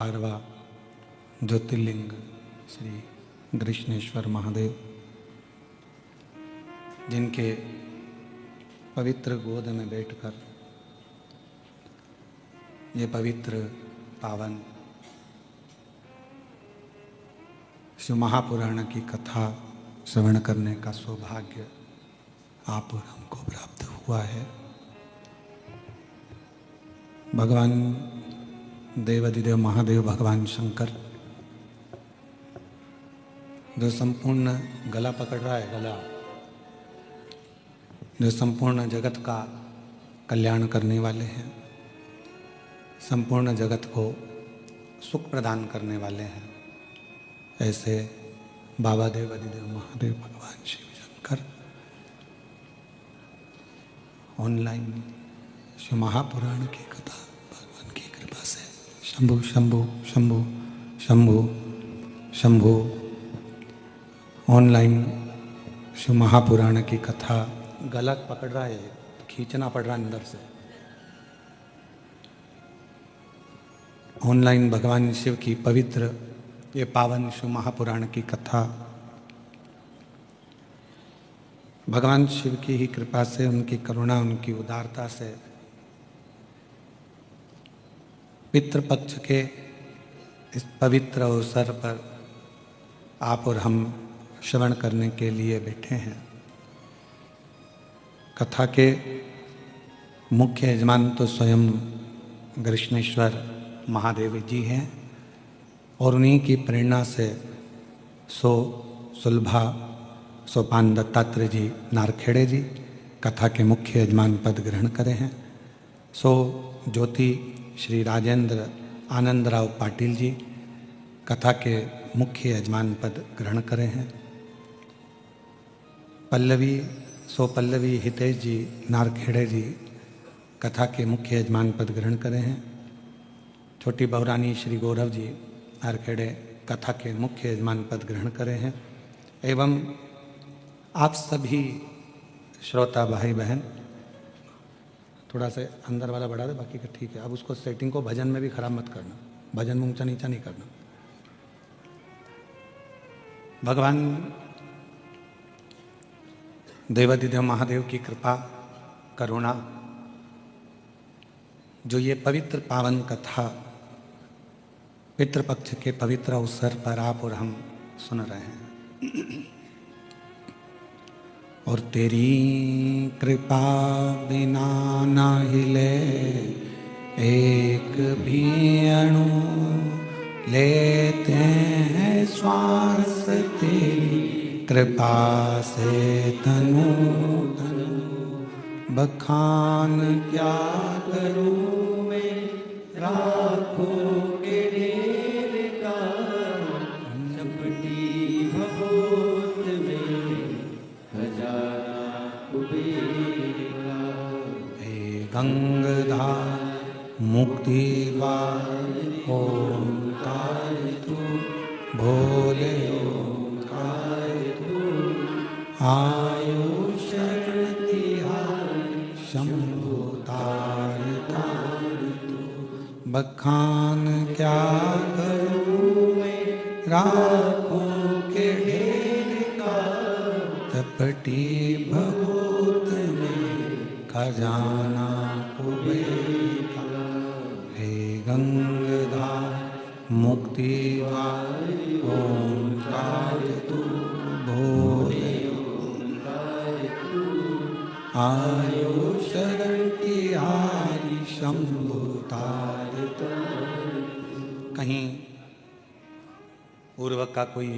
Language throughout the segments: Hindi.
आरवा ज्योतिर्लिंग श्री कृष्णेश्वर महादेव, जिनके पवित्र गोद में बैठकर ये पवित्र पावन शिव महापुराण की कथा श्रवण करने का सौभाग्य आप और हमको प्राप्त हुआ है। भगवान देवाधिदेव महादेव भगवान शंकर जो संपूर्ण गला पकड़ रहा है, गला जो संपूर्ण जगत का कल्याण करने वाले हैं, संपूर्ण जगत को सुख प्रदान करने वाले हैं, ऐसे बाबा देवाधिदेव महादेव भगवान शिव शंकर ऑनलाइन शिव महापुराण की कथा भगवान की कृपा से शंभु शंभु शंभु शंभु शंभु ऑनलाइन शिव महापुराण की कथा गला पकड़ रहा है, खींचना पड़ रहा है अंदर से। ऑनलाइन भगवान शिव की पवित्र ये पावन शिव महापुराण की कथा भगवान शिव की ही कृपा से, उनकी करुणा, उनकी उदारता से पितृपक्ष के इस पवित्र अवसर पर आप और हम श्रवण करने के लिए बैठे हैं। कथा के मुख्य यजमान तो स्वयं कृष्णेश्वर महादेव जी हैं और उन्हीं की प्रेरणा से सुलभा सोपान दत्तात्रेय जी नारखेड़े जी कथा के मुख्य यजमान पद ग्रहण करे हैं। ज्योति श्री राजेंद्र आनंदराव पाटिल जी कथा के मुख्य यजमान पद ग्रहण करे हैं। पल्लवी हितेश जी नारखेड़े जी कथा के मुख्य यजमान पद ग्रहण करे हैं। छोटी बहुरानी श्री गौरव जी नारखेड़े कथा के मुख्य यजमान पद ग्रहण करे हैं। एवं आप सभी श्रोता भाई बहन, थोड़ा सा अंदर वाला बढ़ा दे, बाकी का ठीक है। अब उसको सेटिंग को भजन में भी खराब मत करना, भजन में ऊंचा नीचा नहीं करना। भगवान देवाधिदेव महादेव की कृपा करुणा, जो ये पवित्र पावन कथा पितृपक्ष के पवित्र अवसर पर आप और हम सुन रहे हैं। और तेरी कृपा बिना ना हिले एक भी अणु, लेते हैं श्वास तेरी कृपा से तनु तनु। बखान क्या करूं मैं राखों के ढेर का, चपटी भभूत में खजाना कुबेर का। हे गंगाधार मुक्तिवार ओंकार तू, भोले ओंकार तू। आयु शरण तिहारी शंभु तार तार तू। बखान क्या करूं मैं राखों के ढेर का, चपटी भभूत में खजाना कुबेर का। हे गंगाधार मुक्तिवार ओंकार तू, भोले ओंकार तू। आयु शरण तिहारी शंभु तार तार। कहीं पूर्व का कोई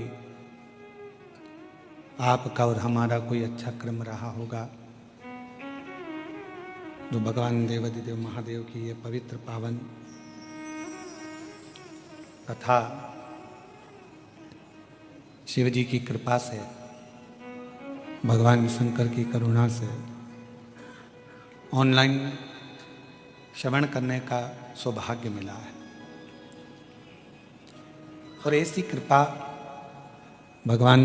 आपका और हमारा कोई अच्छा क्रम रहा होगा, जो भगवान देवाधिदेव महादेव की ये पवित्र पावन कथा शिव जी की कृपा से, भगवान शंकर की करुणा से ऑनलाइन श्रवण करने का सौभाग्य मिला है। और ऐसी कृपा भगवान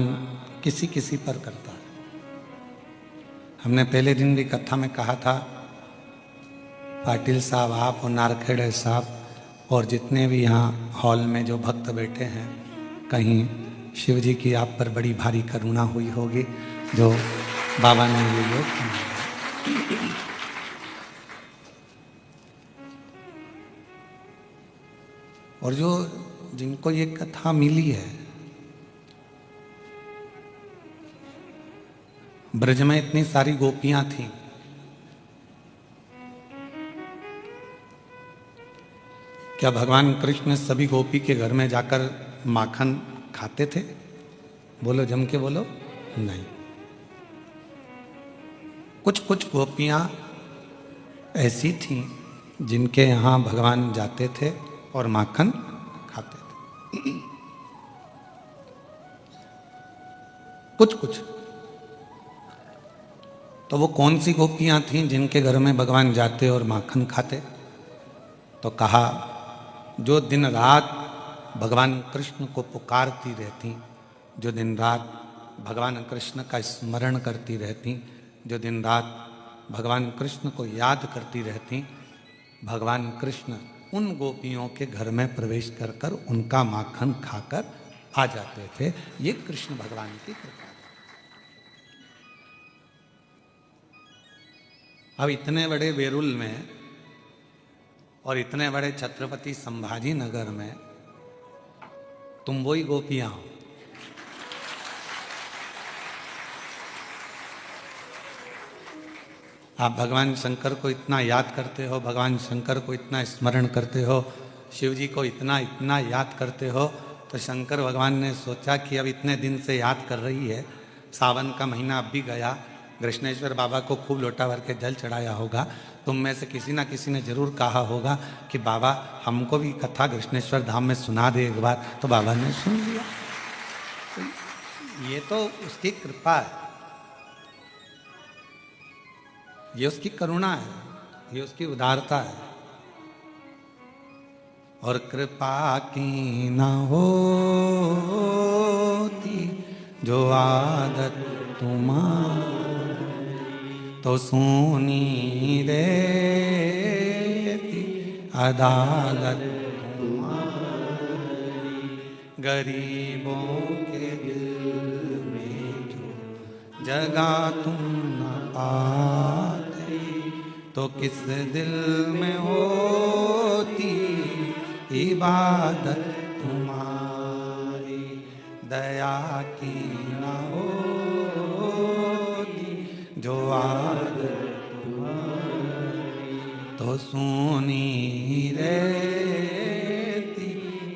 किसी किसी पर करता है। हमने पहले दिन भी कथा में कहा था, पाटिल साहब आप और नारखेड़े साहब और जितने भी यहाँ हॉल में जो भक्त बैठे हैं, कहीं शिव जी की आप पर बड़ी भारी करुणा हुई होगी जो बाबा ने ये योग बनाया। और जो जिनको ये कथा मिली है, ब्रज में इतनी सारी गोपियां थीं, क्या भगवान कृष्ण सभी गोपी के घर में जाकर माखन खाते थे? बोलो, जम के बोलो। नहीं। कुछ कुछ गोपियां ऐसी थीं जिनके यहाँ भगवान जाते थे और माखन खाते थे। कुछ कुछ। तो वो कौन सी गोपियां थीं जिनके घर में भगवान जाते और माखन खाते? तो कहा, जो दिन रात भगवान कृष्ण को पुकारती रहती, जो दिन रात भगवान कृष्ण का स्मरण करती रहती, जो दिन रात भगवान कृष्ण को याद करती रहती, भगवान कृष्ण उन गोपियों के घर में प्रवेश कर कर उनका माखन खाकर आ जाते थे। ये कृष्ण भगवान की कृपा है। अब इतने बड़े वेरुल में और इतने बड़े छत्रपति संभाजी नगर में तुम वही गोपियां हो। आप भगवान शंकर को इतना याद करते हो, भगवान शंकर को इतना स्मरण करते हो, शिव जी को इतना इतना याद करते हो, तो शंकर भगवान ने सोचा कि अब इतने दिन से याद कर रही है, सावन का महीना अब भी गया, कृष्णेश्वर बाबा को खूब लोटा भर के जल चढ़ाया होगा, तुम में से किसी ना किसी ने जरूर कहा होगा कि बाबा हमको भी कथा कृष्णेश्वर धाम में सुना दे एक बार। तो बाबा ने सुन लिया। तो ये तो उसकी कृपा है, ये उसकी करुणा है, ये उसकी उदारता है। और कृपा की न होती जो आदत तुम्हारी, तो सुनी रहती अदालत तुम्हारी। गरीबों के दिल में जो जगह तुम न पाते, तो किस दिल में होती इबादत तुम्हारी। दया की न होती जो आदत तुम्हारी, तो सुनी रहती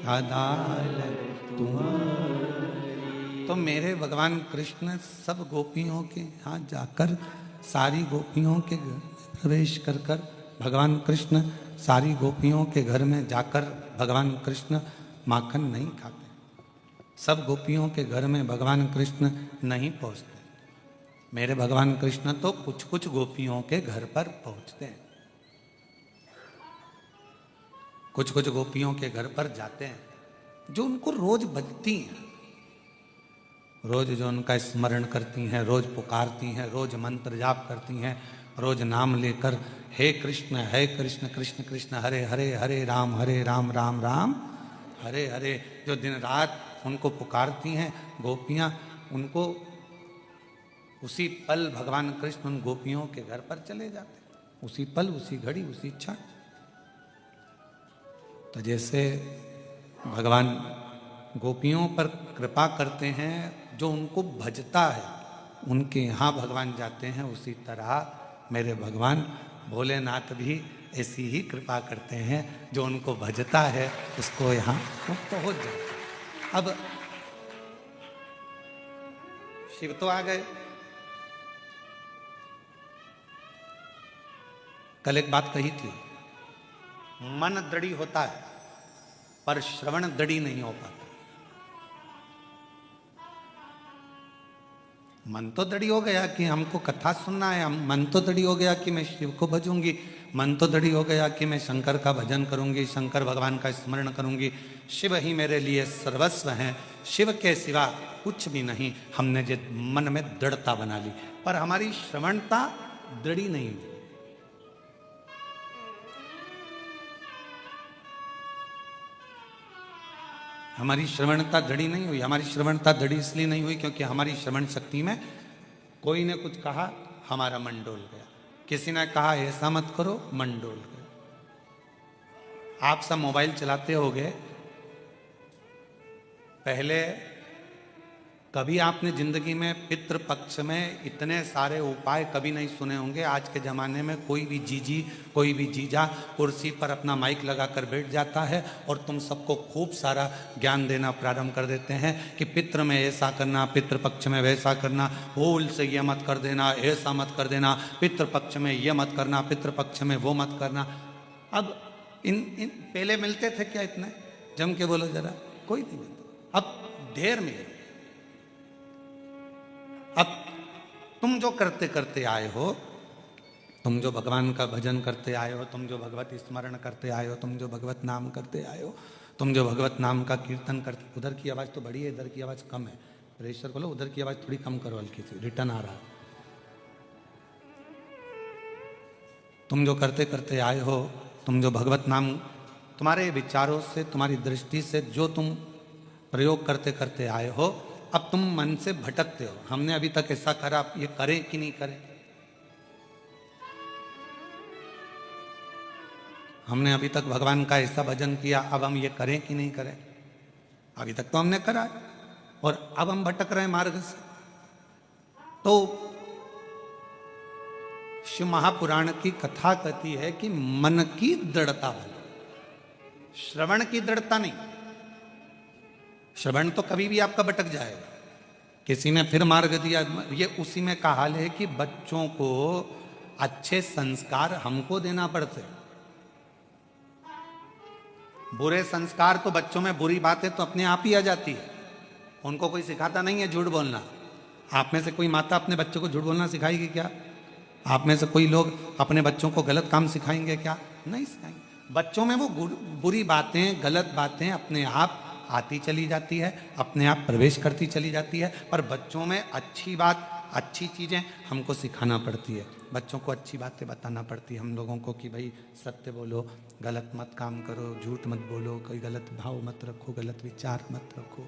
अदालत तुम्हारी। तो मेरे भगवान कृष्ण सब गोपियों के यहाँ जाकर, सारी गोपियों के घर प्रवेश कर कर, भगवान कृष्ण सारी गोपियों के घर में जाकर भगवान कृष्ण माखन नहीं खाते। सब गोपियों के घर में भगवान कृष्ण नहीं पहुंचते। मेरे भगवान कृष्ण तो कुछ कुछ गोपियों के घर पर पहुंचते हैं, कुछ कुछ गोपियों के घर पर जाते हैं जो उनको रोज बजती हैं, रोज जो उनका स्मरण करती हैं, रोज पुकारती हैं, रोज मंत्र जाप करती हैं, रोज नाम लेकर हे कृष्ण कृष्ण कृष्ण हरे हरे, हरे राम राम राम हरे हरे, जो दिन रात उनको पुकारती हैं गोपियां, उनको उसी पल भगवान कृष्ण उन गोपियों के घर पर चले जाते, उसी पल, उसी घड़ी, उसी क्षण। तो जैसे भगवान गोपियों पर कृपा करते हैं, जो उनको भजता है उनके यहाँ भगवान जाते हैं, उसी तरह मेरे भगवान भोलेनाथ भी ऐसी ही कृपा करते हैं, जो उनको भजता है उसको यहाँ वो पहुँच जाते हैं। अब शिव तो आ गए। कल एक बात कही थी, मन दृढ़ी होता है पर श्रवण दृढ़ी नहीं हो पाता। मन तो दृढ़ी हो गया कि हमको कथा सुनना है, मन तो दृढ़ी हो गया कि मैं शिव को भजूंगी, मन तो दृढ़ी हो गया कि मैं शंकर का भजन करूंगी, शंकर भगवान का स्मरण करूंगी, शिव ही मेरे लिए सर्वस्व हैं, शिव के सिवा कुछ भी नहीं। हमने जो मन में दृढ़ता बना ली, पर हमारी श्रवणता दृढ़ी नहीं हुई। हमारी श्रवणता दृढ़ी नहीं हुई। हमारी श्रवणता दृढ़ी इसलिए नहीं हुई क्योंकि हमारी श्रवण शक्ति में कोई ने कुछ कहा, हमारा मन डोल गया। किसी ने कहा ऐसा मत करो, मन डोल गया। आप सब मोबाइल चलाते होगे, पहले कभी आपने जिंदगी में पितृपक्ष में इतने सारे उपाय कभी नहीं सुने होंगे। आज के ज़माने में कोई भी जीजी, कोई भी जीजा कुर्सी पर अपना माइक लगाकर बैठ जाता है और तुम सबको खूब सारा ज्ञान देना प्रारंभ कर देते हैं कि पितृ में ऐसा करना, पितृपक्ष में वैसा करना, भूल से ये मत कर देना, ऐसा मत कर देना, पितृपक्ष में ये मत करना, पितृपक्ष में वो मत करना। अब इन पहले मिलते थे क्या इतने? जम के बोलो जरा, कोई नहीं मिलता। अब ढेर मिले। अब तुम जो करते करते आए हो, तुम जो भगवान का भजन करते आए हो, तुम जो भगवत स्मरण करते आए हो, तुम जो भगवत नाम करते आए हो, तुम जो भगवत नाम का कीर्तन करते, उधर की आवाज़ तो बड़ी है, इधर की आवाज़ कम है। प्रेशर बोलो, उधर की आवाज़ थोड़ी कम करो, हल्की सी रिटर्न आ रहा है। तुम जो करते करते आए हो, तुम जो भगवत नाम, तुम्हारे विचारों से, तुम्हारी दृष्टि से जो तुम प्रयोग करते करते आए हो, अब तुम मन से भटकते हो। हमने अभी तक ऐसा करा, ये करें कि नहीं करें? हमने अभी तक भगवान का ऐसा भजन किया, अब हम ये करें कि नहीं करें? अभी तक तो हमने करा है और अब हम भटक रहे हैं मार्ग से। तो शिव महापुराण की कथा कहती है कि मन की दृढ़ता वाला, श्रवण की दृढ़ता नहीं। श्रवण तो कभी भी आपका भटक जाएगा। किसी ने फिर मार्ग दिया, ये उसी में का हाल है कि बच्चों को अच्छे संस्कार हमको देना पड़ते। बुरे संस्कार तो बच्चों में, बुरी बातें तो अपने आप ही आ जाती है, उनको कोई सिखाता नहीं है झूठ बोलना। आप में से कोई माता अपने बच्चों को झूठ बोलना सिखाएगी क्या? आप में से कोई लोग अपने बच्चों को गलत काम सिखाएंगे क्या? नहीं सिखाएंगे। बच्चों में वो बुरी बातें, गलत बातें अपने आप आती चली जाती है, अपने आप प्रवेश करती चली जाती है। पर बच्चों में अच्छी बात, अच्छी चीज़ें हमको सिखाना पड़ती है। बच्चों को अच्छी बातें बताना पड़ती है हम लोगों को कि भाई सत्य बोलो, गलत मत काम करो, झूठ मत बोलो, कोई गलत भाव मत रखो, गलत विचार मत रखो,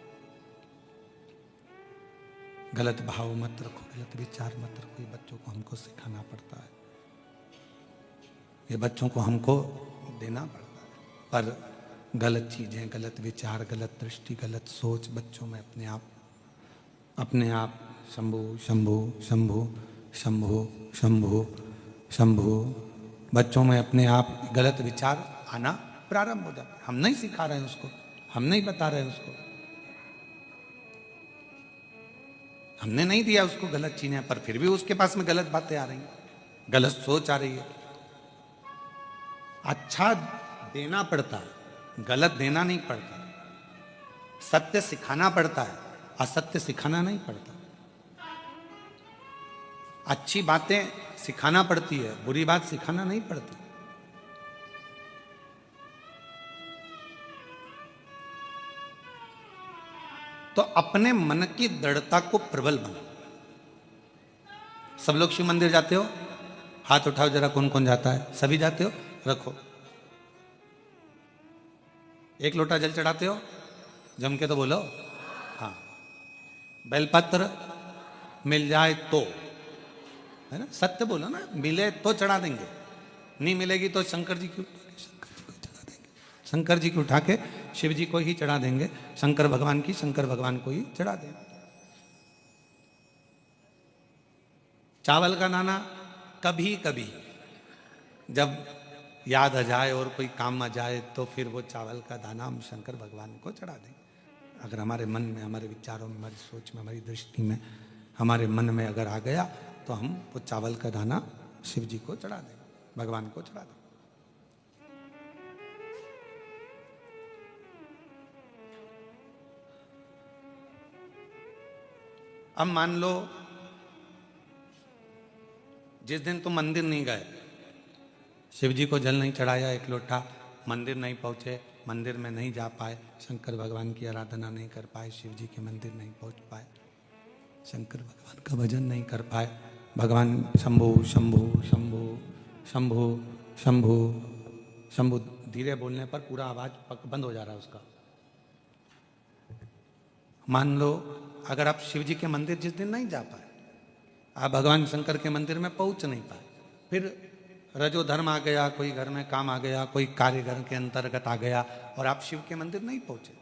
गलत भाव मत रखो, गलत विचार मत रखो। ये बच्चों को हमको सिखाना पड़ता है, ये बच्चों को हमको देना पड़ता है। पर गलत चीज़ें, गलत विचार, गलत दृष्टि, गलत सोच बच्चों में अपने आप शंभु शंभु शंभु शंभु शंभु शंभु, बच्चों में अपने आप गलत विचार आना प्रारंभ हो जाता है। हम नहीं सिखा रहे हैं उसको, हम नहीं बता रहे हैं उसको, हमने नहीं दिया उसको गलत चीजें, पर फिर भी उसके पास में गलत बातें आ रही हैं, गलत सोच आ रही है। अच्छा देना पड़ता है, गलत देना नहीं पड़ता। सत्य सिखाना पड़ता है, असत्य सिखाना नहीं पड़ता। अच्छी बातें सिखाना पड़ती है, बुरी बात सिखाना नहीं पड़ती। तो अपने मन की दृढ़ता को प्रबल बनाओ। सब लोग शिव मंदिर जाते हो? हाथ उठाओ जरा, कौन कौन जाता है? सभी जाते हो? रखो। एक लोटा जल चढ़ाते हो? जम के तो बोलो। हाँ। बेलपत्र मिल जाए तो, है ना? सत्य बोलो ना, मिले तो चढ़ा देंगे, नहीं मिलेगी तो शंकर जी की चढ़ा देंगे, शंकर जी को उठा के शिव जी को ही चढ़ा देंगे, शंकर भगवान की शंकर भगवान को ही चढ़ा देंगे। चावल का दाना कभी कभी जब याद आ जाए और कोई काम आ जाए तो फिर वो चावल का दाना हम शंकर भगवान को चढ़ा देंगे। अगर हमारे मन में, हमारे विचारों में, हमारी सोच में, हमारी दृष्टि में, हमारे मन में अगर आ गया तो हम वो चावल का दाना शिव जी को चढ़ा देंगे, भगवान को चढ़ा देंगे। अब मान लो जिस दिन तुम मंदिर नहीं गए, शिव जी को जल नहीं चढ़ाया, एक लोटा, मंदिर नहीं पहुँचे, मंदिर में नहीं जा पाए, शंकर भगवान की आराधना नहीं कर पाए, शिव जी के मंदिर नहीं पहुँच पाए, शंकर भगवान का भजन नहीं कर पाए, भगवान शंभु शंभु शंभु शंभु शंभु शंभु धीरे बोलने पर पूरा आवाज बंद हो जा रहा है उसका, मान लो अगर आप शिव जी के मंदिर जिस दिन नहीं जा पाए, आप भगवान शंकर के मंदिर में पहुंच नहीं पाए, फिर रजो धर्म आ गया, कोई घर में काम आ गया, कोई कार्य घर के अंतर्गत आ गया और आप शिव के मंदिर नहीं पहुंचे,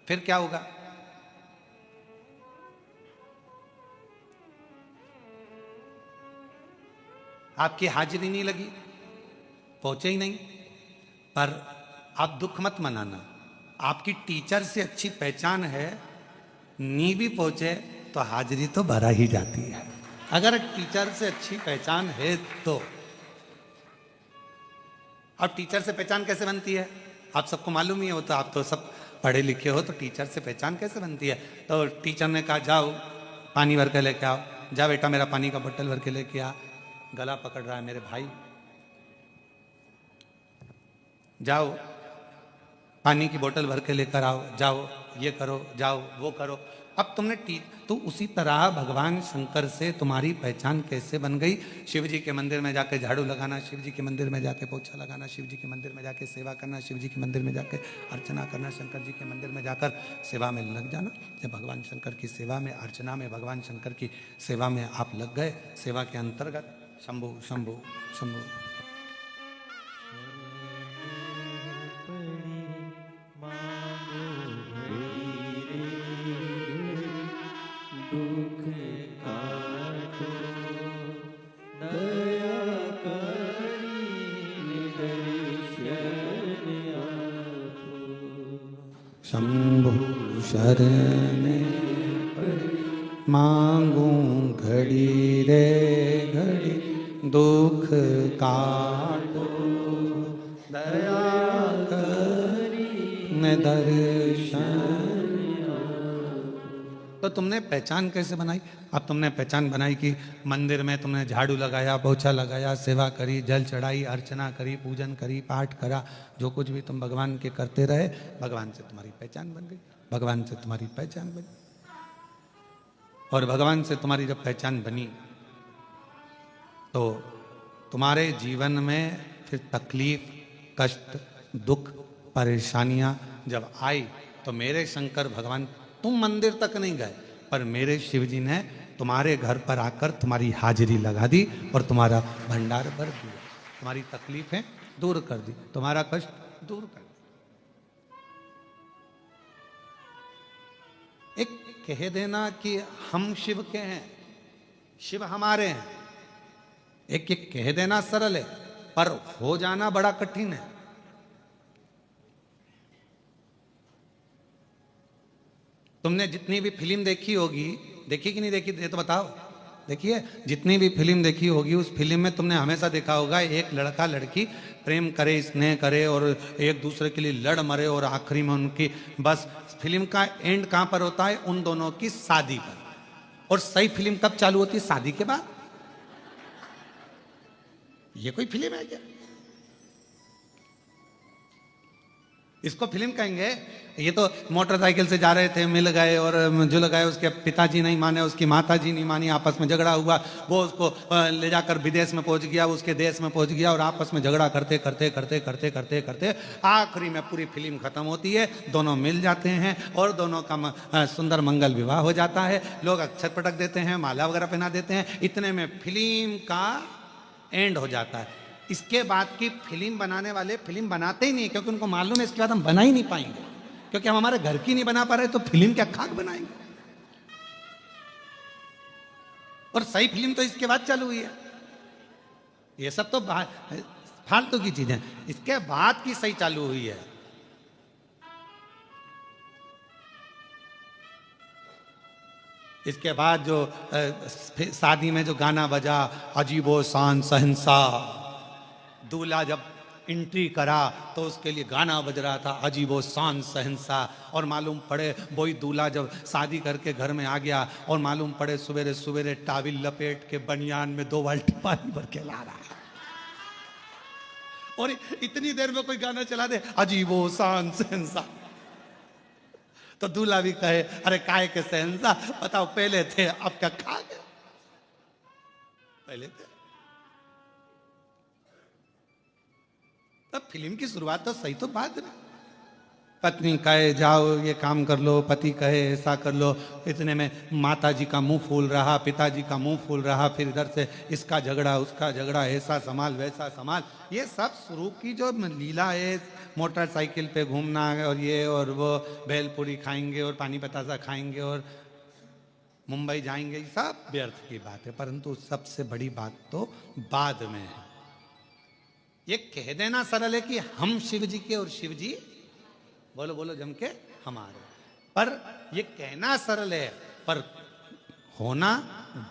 फिर क्या होगा? आपकी हाजिरी नहीं लगी, पहुंचे ही नहीं। पर आप दुख मत मनाना, आपकी टीचर से अच्छी पहचान है, नी भी पहुंचे तो हाजिरी तो भरा ही जाती है। अगर टीचर से अच्छी पहचान है तो। अब टीचर से पहचान कैसे बनती है आप सबको मालूम ही हो, तो आप तो सब पढ़े लिखे हो, तो टीचर से पहचान कैसे बनती है? तो टीचर ने कहा जाओ पानी भर के लेके आओ, जा बेटा मेरा पानी का बोतल भर के लेके आ, गला पकड़ रहा है मेरे भाई, जाओ पानी की बोतल भर के लेकर आओ, जाओ ये करो, जाओ वो करो। अब तुमने तो उसी तरह भगवान शंकर से तुम्हारी पहचान कैसे बन गई? शिव जी के मंदिर में जाके झाड़ू लगाना, शिव जी के मंदिर में जाके पोछा लगाना, शिव जी के मंदिर में जाके सेवा करना, शिव जी के मंदिर में जाके अर्चना करना, शंकर जी के मंदिर में जाकर सेवा में लग जाना। जब भगवान शंकर की सेवा में, अर्चना में, भगवान शंकर की सेवा में आप लग गए, सेवा के अंतर्गत शंभु शंभु शंभु शंभु शरण मांगू घड़ी रे घड़ी, दुख काटो दया करी न दर्शन। तो तुमने पहचान कैसे बनाई? अब तुमने पहचान बनाई कि मंदिर में तुमने झाड़ू लगाया, पोछा लगाया, सेवा करी, जल चढ़ाई, अर्चना करी, पूजन करी, पाठ करा, जो कुछ भी तुम भगवान के करते रहे, भगवान से तुम्हारी पहचान बन गई, भगवान से तुम्हारी पहचान बनी। और भगवान से तुम्हारी जब पहचान बनी तो तुम्हारे जीवन में फिर तकलीफ, कष्ट, दुख, परेशानियां जब आई तो मेरे शंकर भगवान, तुम मंदिर तक नहीं गए पर मेरे शिव जी ने तुम्हारे घर पर आकर तुम्हारी हाजिरी लगा दी और तुम्हारा भंडार भर दिया, तुम्हारी तकलीफें दूर कर दी, तुम्हारा कष्ट दूर कर दिया। एक कह देना कि हम शिव के हैं, शिव हमारे हैं, एक एक कह देना सरल है, पर हो जाना बड़ा कठिन है। तुमने जितनी भी फिल्म देखी होगी, देखी कि नहीं देखी ये तो बताओ, देखिए जितनी भी फिल्म देखी होगी उस फिल्म में तुमने हमेशा देखा होगा एक लड़का लड़की प्रेम करे, स्नेह करे और एक दूसरे के लिए लड़ मरे और आखिरी में उनकी बस फिल्म का एंड कहां पर होता है? उन दोनों की शादी पर। और सही फिल्म कब चालू होती है? शादी के बाद। ये कोई फिल्म है क्या? इसको फिल्म कहेंगे? ये तो मोटरसाइकिल से जा रहे थे, मिल गए और जुल गए, उसके पिताजी नहीं माने, उसकी माताजी नहीं मानी, आपस में झगड़ा हुआ, वो उसको ले जाकर विदेश में पहुंच गया, उसके देश में पहुंच गया और आपस में झगड़ा करते करते करते करते करते करते आखिरी में पूरी फिल्म खत्म होती है, दोनों मिल जाते हैं और दोनों का सुंदर मंगल विवाह हो जाता है, लोग अक्षत पटक देते हैं, माला वगैरह पहना देते हैं, इतने में फिल्म का एंड हो जाता है। इसके बाद की फिल्म बनाने वाले फिल्म बनाते ही नहीं, क्योंकि उनको मालूम है इसके बाद हम बना ही नहीं पाएंगे, क्योंकि हम हमारे घर की नहीं बना पा रहे तो फिल्म क्या खाक बनाएंगे। और सही फिल्म तो इसके बाद चालू हुई है। ये सब तो फालतू की चीजें, इसके बाद की सही चालू हुई है। इसके बाद जो शादी में जो गाना बजा, अजीबो शान सहनसा, दूल्हा जब एंट्री करा तो उसके लिए गाना बज रहा था, अजीबो शान सहनसा। और मालूम पड़े वही दूल्हा जब शादी करके घर में आ गया और मालूम पड़े सवेरे सवेरे टाविल लपेट के बनियान में 2 बाल्टी पानी भर के ला रहा है, और इतनी देर में कोई गाना चला दे, अजीबो शान सहनसा, तो दूल्हा भी कहे अरे काय के सहनसा, बताओ पहले थे अब क्या खा गए? पहले थे। तब फिल्म की शुरुआत तो सही तो बात है। पत्नी कहे जाओ ये काम कर लो, पति कहे ऐसा कर लो, इतने में माता जी का मुंह फूल रहा, पिताजी का मुंह फूल रहा, फिर इधर से इसका झगड़ा उसका झगड़ा, ऐसा संभाल वैसा संभाल। ये सब शुरू की जो लीला है, मोटरसाइकिल पे घूमना और ये और वो, भेलपुरी खाएंगे और पानी बतासा खाएंगे और मुंबई जाएंगे, ये सब व्यर्थ की बात है। परंतु सबसे बड़ी बात तो बाद में है। ये कह देना सरल है कि हम शिव जी के और शिव जी बोलो बोलो जम के हमारे, पर ये कहना सरल है पर होना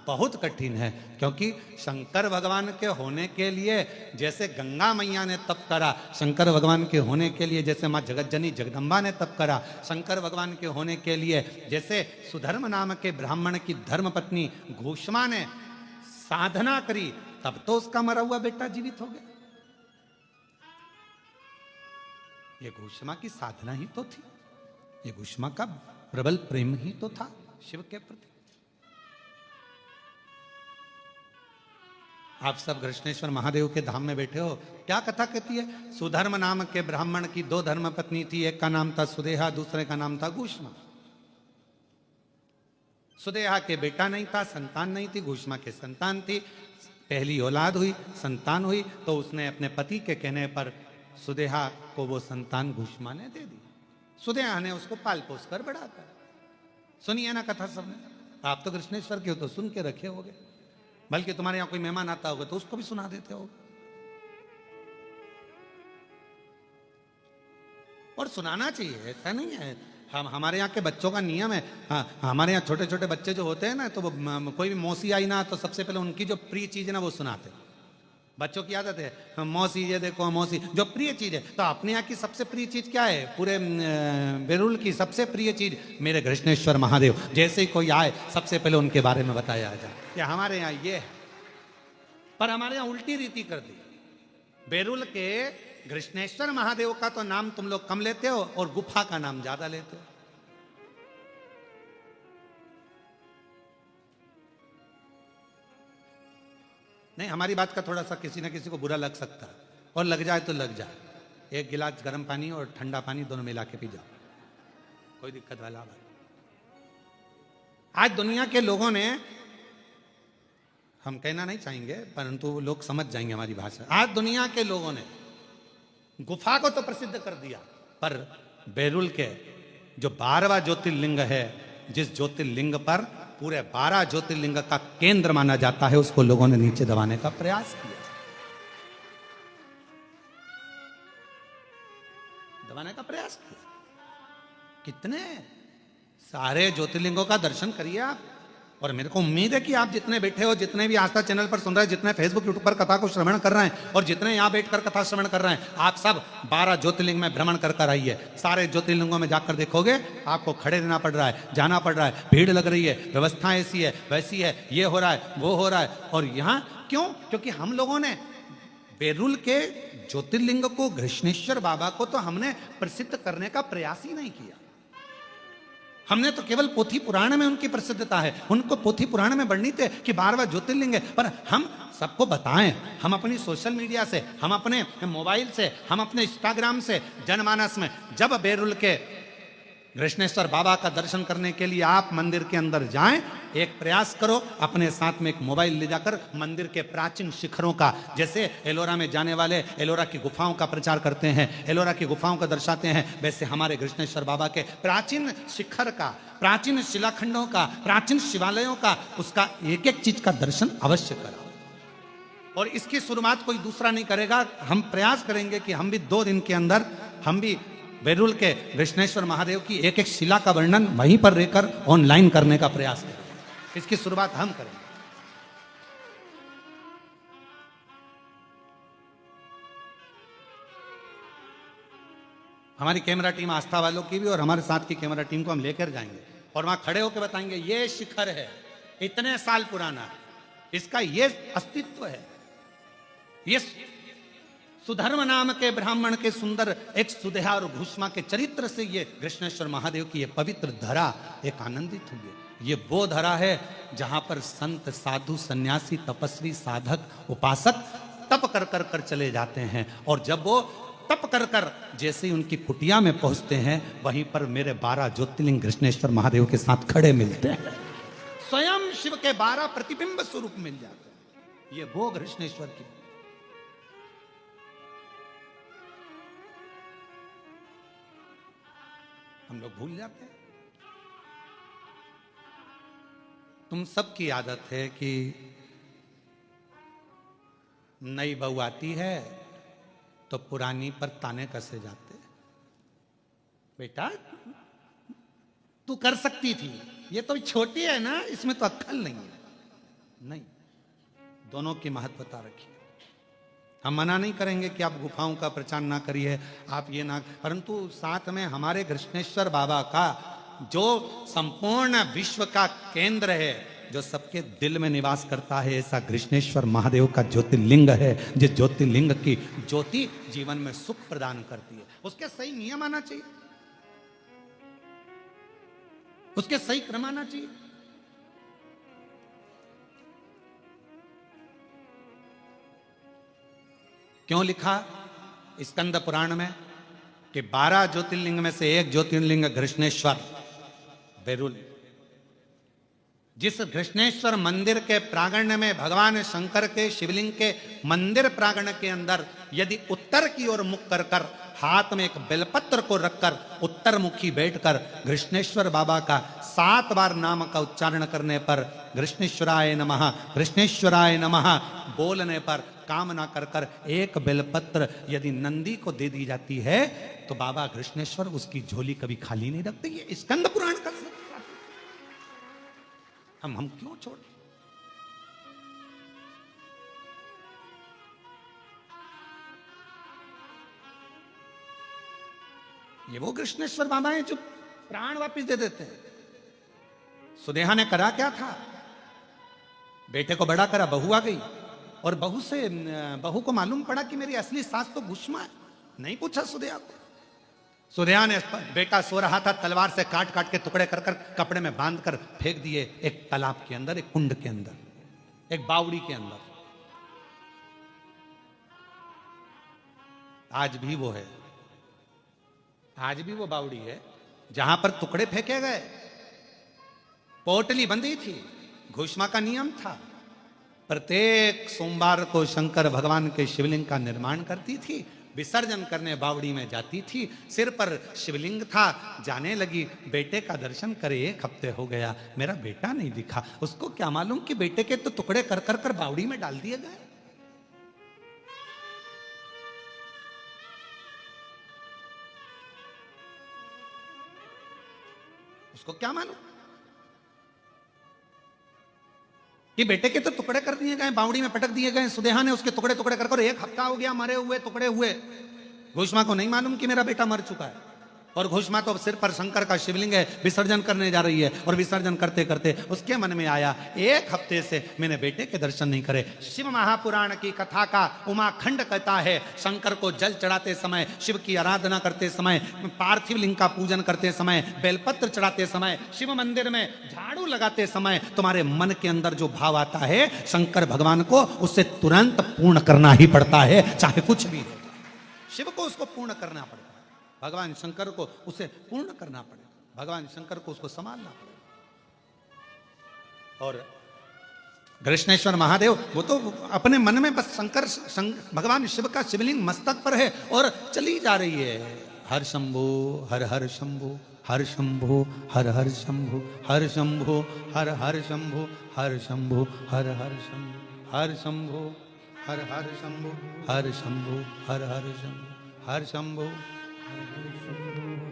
बहुत कठिन है। क्योंकि शंकर भगवान के होने के लिए जैसे गंगा मैया ने तप करा, शंकर भगवान के होने के लिए जैसे माँ जगतजनी जगदम्बा ने तप करा, शंकर भगवान के होने के लिए जैसे सुधर्म नाम के ब्राह्मण की धर्मपत्नी घोषमा ने साधना करी, तब तो उसका मरा हुआ बेटा जीवित हो गया। ये घोषमा की साधना ही तो थी, ये घोषमा का प्रबल प्रेम ही तो था शिव के प्रति। आप सब कृष्णेश्वर महादेव के धाम में बैठे हो, क्या कथा कहती है? सुधर्म नाम के ब्राह्मण की 2 धर्म पत्नी थी, एक का नाम था सुदेहा, दूसरे का नाम था घोषमा। सुदेहा के बेटा नहीं था, संतान नहीं थी, घोषमा के संतान थी। पहली औलाद हुई, संतान हुई, तो उसने अपने पति के कहने पर सुदेहा को वो संतान घोषमा ने दे दी। सुदेहा ने उसको पाल पोस कर बड़ा कर। सुनिए ना कथा सबने, आप तो कृष्णेश्वर के हो तो सुन के रखे होगे, बल्कि तुम्हारे यहां कोई मेहमान आता होगा तो उसको भी सुना देते हो। और सुनाना चाहिए, ऐसा नहीं है। हमारे यहाँ के बच्चों का नियम है, हमारे यहाँ छोटे छोटे बच्चे जो होते हैं ना, तो वो कोई भी मौसी आई ना तो सबसे पहले उनकी जो प्रिय चीज है ना वो सुनाते। बच्चों की आदत है, मौसी ये देखो मौसी, जो प्रिय चीज है। तो अपने यहाँ की सबसे प्रिय चीज क्या है? पूरे बेरुल की सबसे प्रिय चीज मेरे कृष्णेश्वर महादेव। जैसे ही कोई आए सबसे पहले उनके बारे में बताया जाए कि हमारे यहाँ ये है। पर हमारे यहाँ उल्टी रीति कर दी। बेरुल के कृष्णेश्वर महादेव का तो नाम तुम लोग कम लेते हो और गुफा का नाम ज्यादा लेते हो। नहीं, हमारी बात का थोड़ा सा किसी ना किसी को बुरा लग सकता है, और लग जाए तो लग जाए। एक गिलास गर्म पानी और ठंडा पानी दोनों मिला के पी जाओ, कोई दिक्कत वाला बात। आज दुनिया के लोगों ने, हम कहना नहीं चाहेंगे परंतु लोग समझ जाएंगे हमारी भाषा, आज दुनिया के लोगों ने गुफा को तो प्रसिद्ध कर दिया, पर बेरुल के जो 12वां ज्योतिर्लिंग है, जिस ज्योतिर्लिंग पर पूरे 12 ज्योतिर्लिंग का केंद्र माना जाता है, उसको लोगों ने नीचे दबाने का प्रयास किया। दबाने का प्रयास किया। कितने सारे ज्योतिर्लिंगों का दर्शन करिए आप। और मेरे को उम्मीद है कि आप जितने बैठे हो, जितने भी आस्था चैनल पर सुन रहे हैं, जितने फेसबुक यूट्यूब पर कथा को श्रवण कर रहे हैं और जितने यहाँ बैठकर कथा श्रवण कर रहे हैं, आप सब 12 ज्योतिर्लिंग में भ्रमण कर कर आइए। सारे ज्योतिर्लिंगों में जाकर देखोगे आपको खड़े रहना पड़ रहा है, जाना पड़ रहा है, भीड़ लग रही है, व्यवस्था ऐसी है वैसी है, ये हो रहा है वो हो रहा है। और यहाँ क्यों? क्योंकि हम लोगों ने बेरुल के ज्योतिर्लिंग को, कृष्णेश्वर बाबा को तो हमने प्रसिद्ध करने का प्रयास ही नहीं किया। हमने तो केवल पोथी पुराण में उनकी प्रसिद्धता है, उनको पोथी पुराण में वर्णित है कि 12वां ज्योतिर्लिंग है, पर हम सबको बताएं, हम अपनी सोशल मीडिया से, हम अपने मोबाइल से, हम अपने इंस्टाग्राम से, जनमानस में जब बेरुल के कृष्णेश्वर बाबा का दर्शन करने के लिए आप मंदिर के अंदर जाएं, एक प्रयास करो, अपने साथ में एक मोबाइल ले जाकर मंदिर के प्राचीन शिखरों का, जैसे एलोरा में जाने वाले एलोरा की गुफाओं का प्रचार करते हैं, एलोरा की गुफाओं का दर्शाते हैं, वैसे हमारे कृष्णेश्वर बाबा के प्राचीन शिखर का, प्राचीन शिलाखंडों का, प्राचीन शिवालयों का, उसका एक एक चीज का दर्शन अवश्य करो। और इसकी शुरुआत कोई दूसरा नहीं करेगा, हम प्रयास करेंगे कि हम भी 2 दिन के अंदर हम भी बेरुल के कृष्णेश्वर महादेव की एक एक शिला का वर्णन वहीं पर रहकर ऑनलाइन करने का प्रयास करें। इसकी शुरुआत हम करेंगे। हमारी कैमरा टीम आस्था वालों की भी और हमारे साथ की कैमरा टीम को हम लेकर जाएंगे और वहां खड़े होकर बताएंगे ये शिखर है, इतने साल पुराना है, इसका ये अस्तित्व है, ये सुधर्म नाम के ब्राह्मण के सुंदर एक सुदेहा और घोषमा के चरित्र से ये कृष्णेश्वर महादेव की ये पवित्र धरा एक आनंदित हुई है। ये वो धरा है जहां पर संत, साधु, सन्यासी, तपस्वी, साधक, उपासक तप कर कर कर चले जाते हैं, और जब वो तप कर कर जैसे ही उनकी कुटिया में पहुंचते हैं, वहीं पर मेरे 12 ज्योतिर्लिंग कृष्णेश्वर महादेव के साथ खड़े मिलते हैं। स्वयं शिव के 12 प्रतिबिंब स्वरूप मिल जाते हैं। ये वो कृष्णेश्वर की हम लोग भूल जाते हैं। तुम सबकी आदत है कि नई बहू आती है तो पुरानी पर ताने कसे जाते। बेटा तू कर सकती थी, ये तो छोटी है ना, इसमें तो अक्ल नहीं है। नहीं, दोनों की महत्वता रखिए। हम मना नहीं करेंगे कि आप गुफाओं का प्रचार ना करिए, आप ये ना, परंतु साथ में हमारे कृष्णेश्वर बाबा का जो संपूर्ण विश्व का केंद्र है, जो सबके दिल में निवास करता है, ऐसा कृष्णेश्वर महादेव का ज्योतिर्लिंग है, जिस ज्योतिर्लिंग की ज्योति जीवन में सुख प्रदान करती है। उसके सही नियम आना चाहिए, उसके सही क्रम आना चाहिए। क्यों लिखा स्कंद पुराण में कि 12 ज्योतिर्लिंग में से एक ज्योतिर्लिंग कृष्णेश्वर बेरुल। जिस कृष्णेश्वर मंदिर के प्रांगण में भगवान शंकर के शिवलिंग के मंदिर प्रांगण के अंदर यदि उत्तर की ओर मुख कर कर हाथ में एक बेलपत्र को रखकर उत्तर मुखी बैठकर कृष्णेश्वर बाबा का 7 बार नाम का उच्चारण करने पर कृष्णेश्वराय नमः, कृष्णेश्वराय नमः बोलने पर कामना कर कर एक बेलपत्र यदि नंदी को दे दी जाती है तो बाबा कृष्णेश्वर उसकी झोली कभी खाली नहीं रखते। ये स्कंद पुराण का हम क्यों छोड़। ये वो कृष्णेश्वर बाबा हैं जो प्राण वापिस दे देते हैं। सुदेहा ने करा क्या था, बेटे को बड़ा करा, बहू आ गई और बहू को मालूम पड़ा कि मेरी असली सास तो भूष्मा है। नहीं पूछा सुदेहा को। सुदेहा ने बेटा सो रहा था, तलवार से काट काट के टुकड़े कर कर कपड़े में बांध कर फेंक दिए एक तालाब के अंदर, एक कुंड के अंदर, एक बावड़ी के अंदर। आज भी वो है, आज भी वो बावड़ी है जहां पर टुकड़े फेंके गए। पोटली बंधी थी, घोषणा का नियम था, प्रत्येक सोमवार को शंकर भगवान के शिवलिंग का निर्माण करती थी, विसर्जन करने बावड़ी में जाती थी। सिर पर शिवलिंग था, जाने लगी बेटे का दर्शन करे, 1 हफ्ते हो गया मेरा बेटा नहीं दिखा। उसको क्या मालूम कि बेटे के तो टुकड़े कर कर कर बावड़ी में डाल दिए गए। उसको क्या मालूम कि बेटे के तो टुकड़े कर दिए गए, बावड़ी में पटक दिए गए। सुदेहा ने उसके टुकड़े टुकड़े कर 1 हफ्ता हो गया मरे हुए, टुकड़े हुए। घोषणा को नहीं मालूम कि मेरा बेटा मर चुका है। और घोषणा तो सिर पर शंकर का शिवलिंग है, विसर्जन करने जा रही है। और विसर्जन करते करते उसके मन में आया 1 हफ्ते से मैंने बेटे के दर्शन नहीं करे। शिव महापुराण की कथा का उमाखंड कहता है, शंकर को जल चढ़ाते समय, शिव की आराधना करते समय, पार्थिव लिंग का पूजन करते समय, बेलपत्र चढ़ाते समय, शिव मंदिर में झाड़ू लगाते समय तुम्हारे मन के अंदर जो भाव आता है शंकर भगवान को उससे तुरंत पूर्ण करना ही पड़ता है, चाहे कुछ भी। शिव को उसको पूर्ण करना पड़ता है, भगवान शंकर को उसे पूर्ण करना पड़ेगा, भगवान शंकर को उसको संभालना पड़ेगा। और कृष्णेश्वर महादेव वो तो अपने मन में बस भगवान शिव का शिवलिंग मस्तक पर है और चली जा रही है। हर शंभो हर हर शंभो, हर शंभो हर हर शंभो, हर शंभो हर हर शंभो, हर शंभो हर हर शंभो, हर शंभो हर हर शंभो, हर शंभो हर हर शंभो, हर शंभो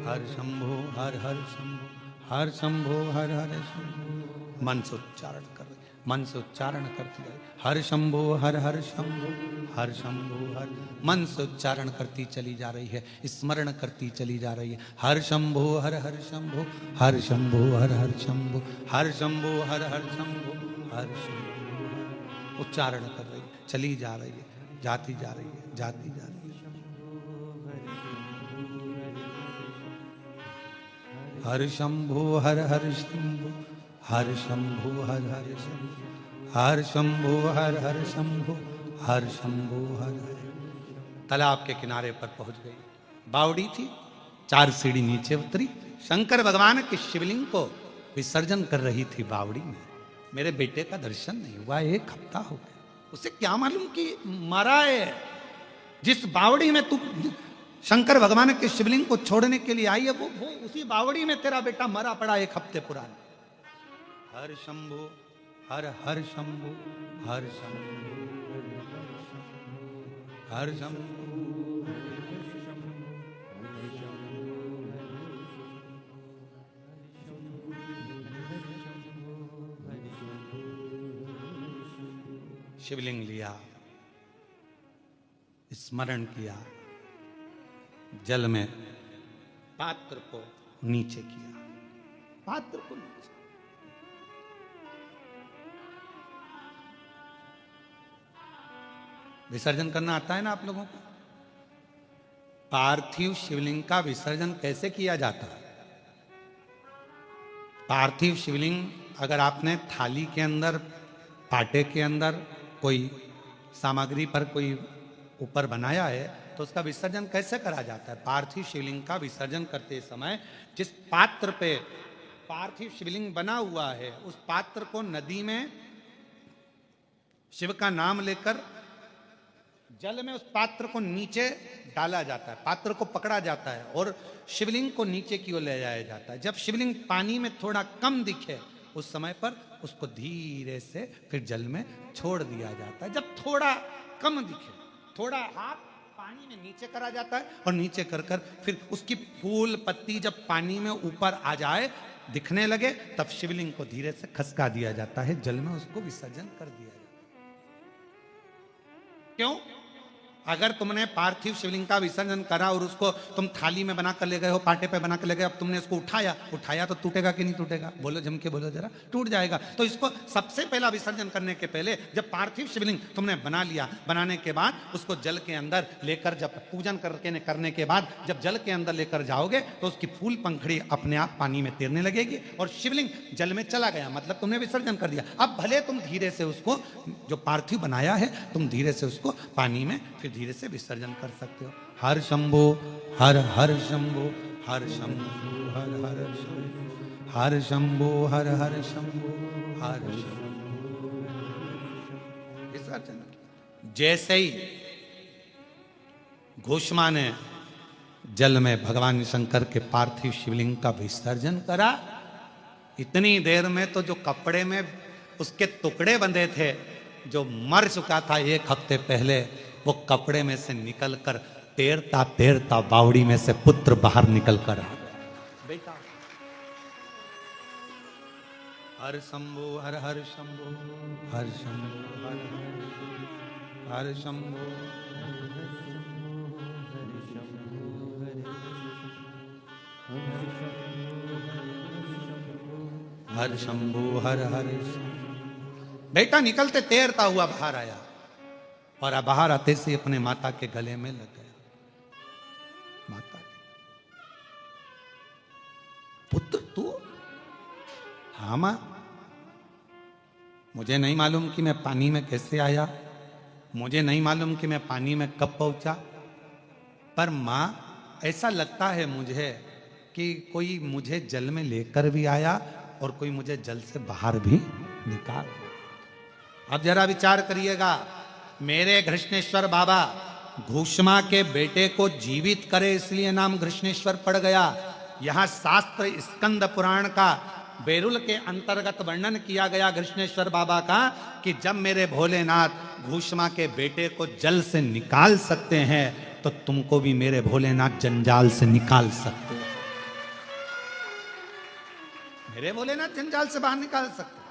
हर शंभो हर हर शंभो, हर शंभो हर हर शंभो। मन से उच्चारण कर, मन से उच्चारण करती जाए, हर शंभो हर हर शंभो, हर शंभो हर, मन से उच्चारण करती चली जा रही है, स्मरण करती चली जा रही है। हर शंभो हर हर शंभो, हर शंभो हर हर शंभो, हर शंभो हर हर शंभो, हर शंभो, उच्चारण कर रही है, चली जा रही है, जाती जा रही है, जाती जा रही है। हर शंभो हर हर शंभो, हर शंभो हर हर शंभो, हर शंभो हर हर शंभो, हर शंभो हर हर, तालाब के किनारे पर पहुंच गई। बावड़ी थी, 4 सीढ़ी नीचे उतरी, शंकर भगवान के शिवलिंग को विसर्जन कर रही थी बावड़ी में। मेरे बेटे का दर्शन नहीं हुआ, 1 हफ्ता हो गया। उसे क्या मालूम कि मरा है। जिस बावड़ी में तू शंकर भगवान के शिवलिंग को छोड़ने के लिए आई है, वो उसी बावड़ी में तेरा बेटा मरा पड़ा 1 हफ्ते पुराना। हर शंभु हर हर शंभु हर शंभु हर शंभु। शिवलिंग लिया, स्मरण किया, जल में पात्र को नीचे किया, पात्र को नीचे। विसर्जन करना आता है ना आप लोगों को? पार्थिव शिवलिंग का विसर्जन कैसे किया जाता है? पार्थिव शिवलिंग अगर आपने थाली के अंदर, पाटे के अंदर कोई सामग्री पर कोई ऊपर बनाया है तो उसका विसर्जन कैसे करा जाता है? पार्थिव शिवलिंग का विसर्जन करते समय जिस पात्र पे पार्थिव शिवलिंग बना हुआ है उस पात्र को नदी में शिव का नाम लेकर जल में उस पात्र को नीचे डाला जाता है, पात्र को पकड़ा जाता है और शिवलिंग को नीचे की ओर ले जाया जाता है। जब शिवलिंग पानी में थोड़ा कम दिखे उस समय पर उसको धीरे से फिर जल में छोड़ दिया जाता है। जब थोड़ा कम दिखे, थोड़ा हाथ पानी में नीचे करा जाता है और नीचे कर कर फिर उसकी फूल पत्ती जब पानी में ऊपर आ जाए, दिखने लगे, तब शिवलिंग को धीरे से खसका दिया जाता है, जल में उसको विसर्जन कर दिया जाता है। क्यों? अगर तुमने पार्थिव शिवलिंग का विसर्जन करा और उसको तुम थाली में बना कर ले गए हो, पाटे पे बना कर ले गए, अब तुमने इसको उठाया तो टूटेगा कि नहीं टूटेगा? बोलो, जम के बोलो जरा। टूट जाएगा। तो इसको सबसे पहला विसर्जन करने के पहले जब पार्थिव शिवलिंग तुमने बना लिया, बनाने के बाद उसको जल के अंदर लेकर, जब पूजन करने के बाद जब जल के अंदर लेकर जाओगे तो उसकी फूल पंखड़ी अपने आप पानी में तैरने लगेगी और शिवलिंग जल में चला गया, मतलब तुमने विसर्जन कर दिया। अब भले तुम धीरे से उसको, जो पार्थिव बनाया है, तुम धीरे से उसको पानी में फिर धीरे से विसर्जन कर सकते हो। हर शंभो हर हर शंभो हर शंभो हर हर शंभो हर शंभो हर हर शंभो हर शंभो विसर्जन। जैसे ही घोषमा ने जल में भगवान शंकर के पार्थिव शिवलिंग का विसर्जन करा, इतनी देर में तो जो कपड़े में उसके टुकड़े बंधे थे, जो मर चुका था 1 हफ्ते पहले, वो कपड़े में से निकलकर तैरता तैरता बावड़ी में से पुत्र बाहर निकलकर आ गया। बेटा हर शंभो हर हर शंभो हर शंभो हर हर शंभो हर शंभो हर हर। बेटा निकलते तैरता हुआ बाहर आया और बाहर आते से अपने माता के गले में लग गया। माता, पुत्र तू? हाँ मां, मुझे नहीं मालूम कि मैं पानी में कैसे आया, मुझे नहीं मालूम कि मैं पानी में कब पहुंचा, पर मां ऐसा लगता है मुझे कि कोई मुझे जल में लेकर भी आया और कोई मुझे जल से बाहर भी निकाल। अब जरा विचार करिएगा, मेरे घृष्णेश्वर बाबा घोषमा के बेटे को जीवित करे इसलिए नाम घृष्णेश्वर पड़ गया। यहां शास्त्र स्कंद पुराण का बेरुल के अंतर्गत वर्णन किया गया घृष्णेश्वर बाबा का कि जब मेरे भोलेनाथ घोषमा के बेटे को जल से निकाल सकते हैं तो तुमको भी मेरे भोलेनाथ जंजाल से निकाल सकते हैं। मेरे भोलेनाथ जंजाल से बाहर निकाल सकते।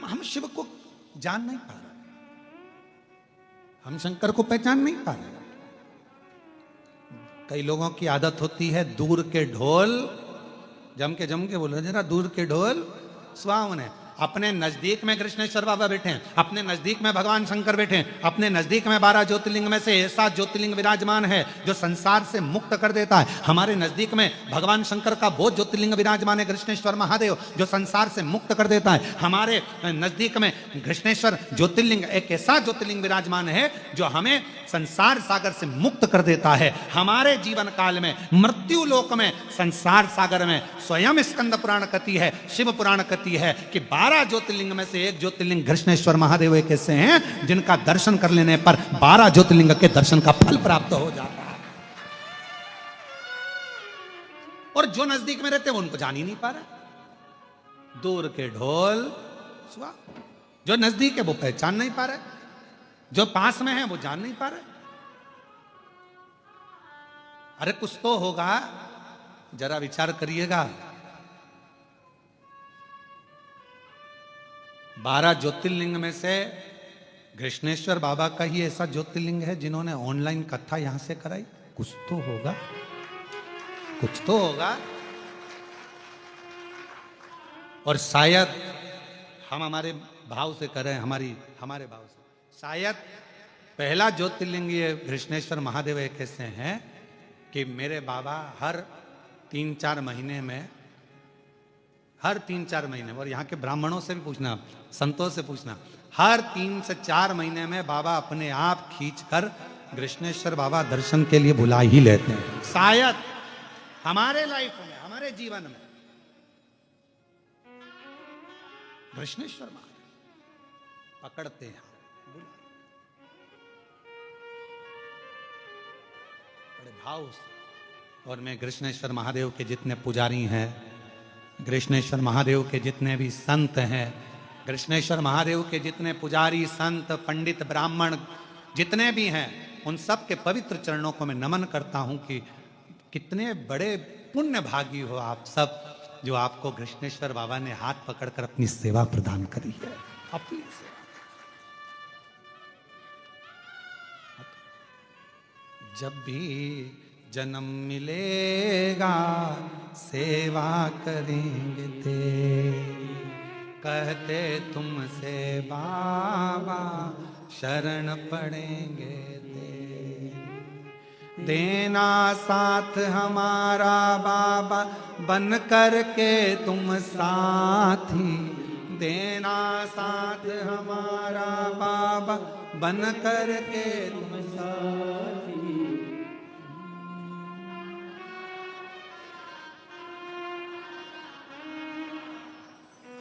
हम शिव को जान नहीं पा रहे, हम शंकर को पहचान नहीं पा रहे। कई लोगों की आदत होती है दूर के ढोल, जम के बोलो जरा, दूर के ढोल सुहावने। अपने नजदीक में कृष्णेश्वर बाबा बैठे हैं, अपने नजदीक में भगवान शंकर बैठे हैं, अपने नजदीक में 12 ज्योतिर्लिंग में से ऐसा ज्योतिर्लिंग विराजमान है जो संसार से मुक्त कर देता है। हमारे नजदीक में भगवान शंकर का वो ज्योतिर्लिंग विराजमान है कृष्णेश्वर महादेव जो संसार से मुक्त कर देता है। हमारे नजदीक में कृष्णेश्वर ज्योतिर्लिंग एक ऐसा ज्योतिर्लिंग विराजमान है जो हमें संसार सागर से मुक्त कर देता है। हमारे जीवन काल में मृत्यु लोक में संसार सागर में स्वयं स्कंद पुराण कथी है, शिव पुराण कथी है कि 12 ज्योतिर्लिंग में से एक ज्योतिर्लिंग कृष्णेश्वर महादेव एक ऐसे हैं जिनका दर्शन कर लेने पर 12 ज्योतिर्लिंग के दर्शन का फल प्राप्त हो जाता है। और जो नजदीक में रहते हैं वो उनको जान ही नहीं पा रहे। दूर के ढोल सुहा, जो नजदीक है वो पहचान नहीं पा रहे, जो पास में है वो जान नहीं पा रहे। अरे कुछ तो होगा, जरा विचार करिएगा। 12 ज्योतिर्लिंग में से कृष्णेश्वर बाबा का ही ऐसा ज्योतिर्लिंग है जिन्होंने ऑनलाइन कथा यहां से कराई। कुछ तो होगा, कुछ तो होगा। और शायद हम हमारे भाव से करें, हमारे भाव से शायद पहला ज्योतिर्लिंग ये कृष्णेश्वर महादेव एक ऐसे हैं कि मेरे बाबा हर 3-4 महीने में, हर 3-4 महीने, और यहाँ के ब्राह्मणों से भी पूछना, संतों से पूछना, हर 3 से 4 महीने में बाबा अपने आप खींचकर कृष्णेश्वर बाबा दर्शन के लिए बुला ही लेते हैं। शायद हमारे लाइफ में, हमारे जीवन में कृष्णेश्वर महादेव पकड़ते हैं, बड़े भाव से। और मैं कृष्णेश्वर महादेव के जितने पुजारी हैं, कृष्णेश्वर महादेव के जितने भी संत हैं, कृष्णेश्वर महादेव के जितने पुजारी संत पंडित ब्राह्मण जितने भी हैं, उन सब के पवित्र चरणों को मैं नमन करता हूं कि कितने बड़े पुण्य भागी हो आप सब, जो आपको कृष्णेश्वर बाबा ने हाथ पकड़कर अपनी सेवा प्रदान करी है। अपनी सेवा जब भी जन्म मिलेगा सेवा करेंगे तेरी, कहते तुमसे बाबा शरण पड़ेंगे तेरी। देना साथ हमारा बाबा बन कर के तुम साथी, देना साथ हमारा बाबा बन कर के तुम साथी।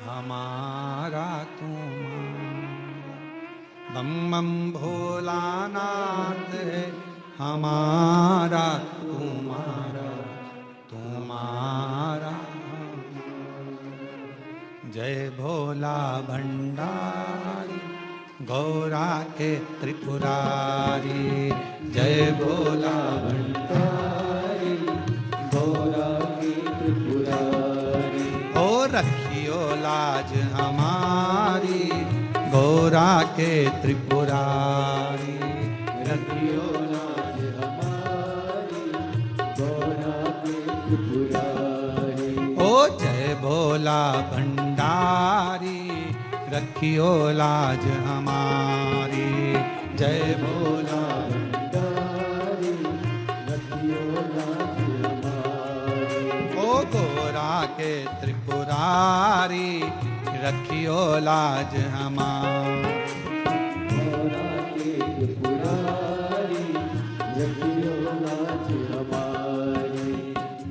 हमारा तुम्हारा बम बम भोलानाथ है, हमारा तुम्हारा तुम्हारा। जय भोला भंडारी गौरा के त्रिपुरारी, जय भोला भंडारी गौरा के त्रिपुरारी। ओ रखियो लाज हमारी गौरा के त्रिपुरारी, रखियो लाज हमारी गौरा के त्रिपुरारी। ओ जय भोला भंडारी रखियो लाज हमारी, जय भोला भंडारी रखियो लाज हमारी। ओ गौरा के त्रिपुरारी रखियो लाज हमारी, गौरा के त्रिपुरारी रखियो लाज हमारी।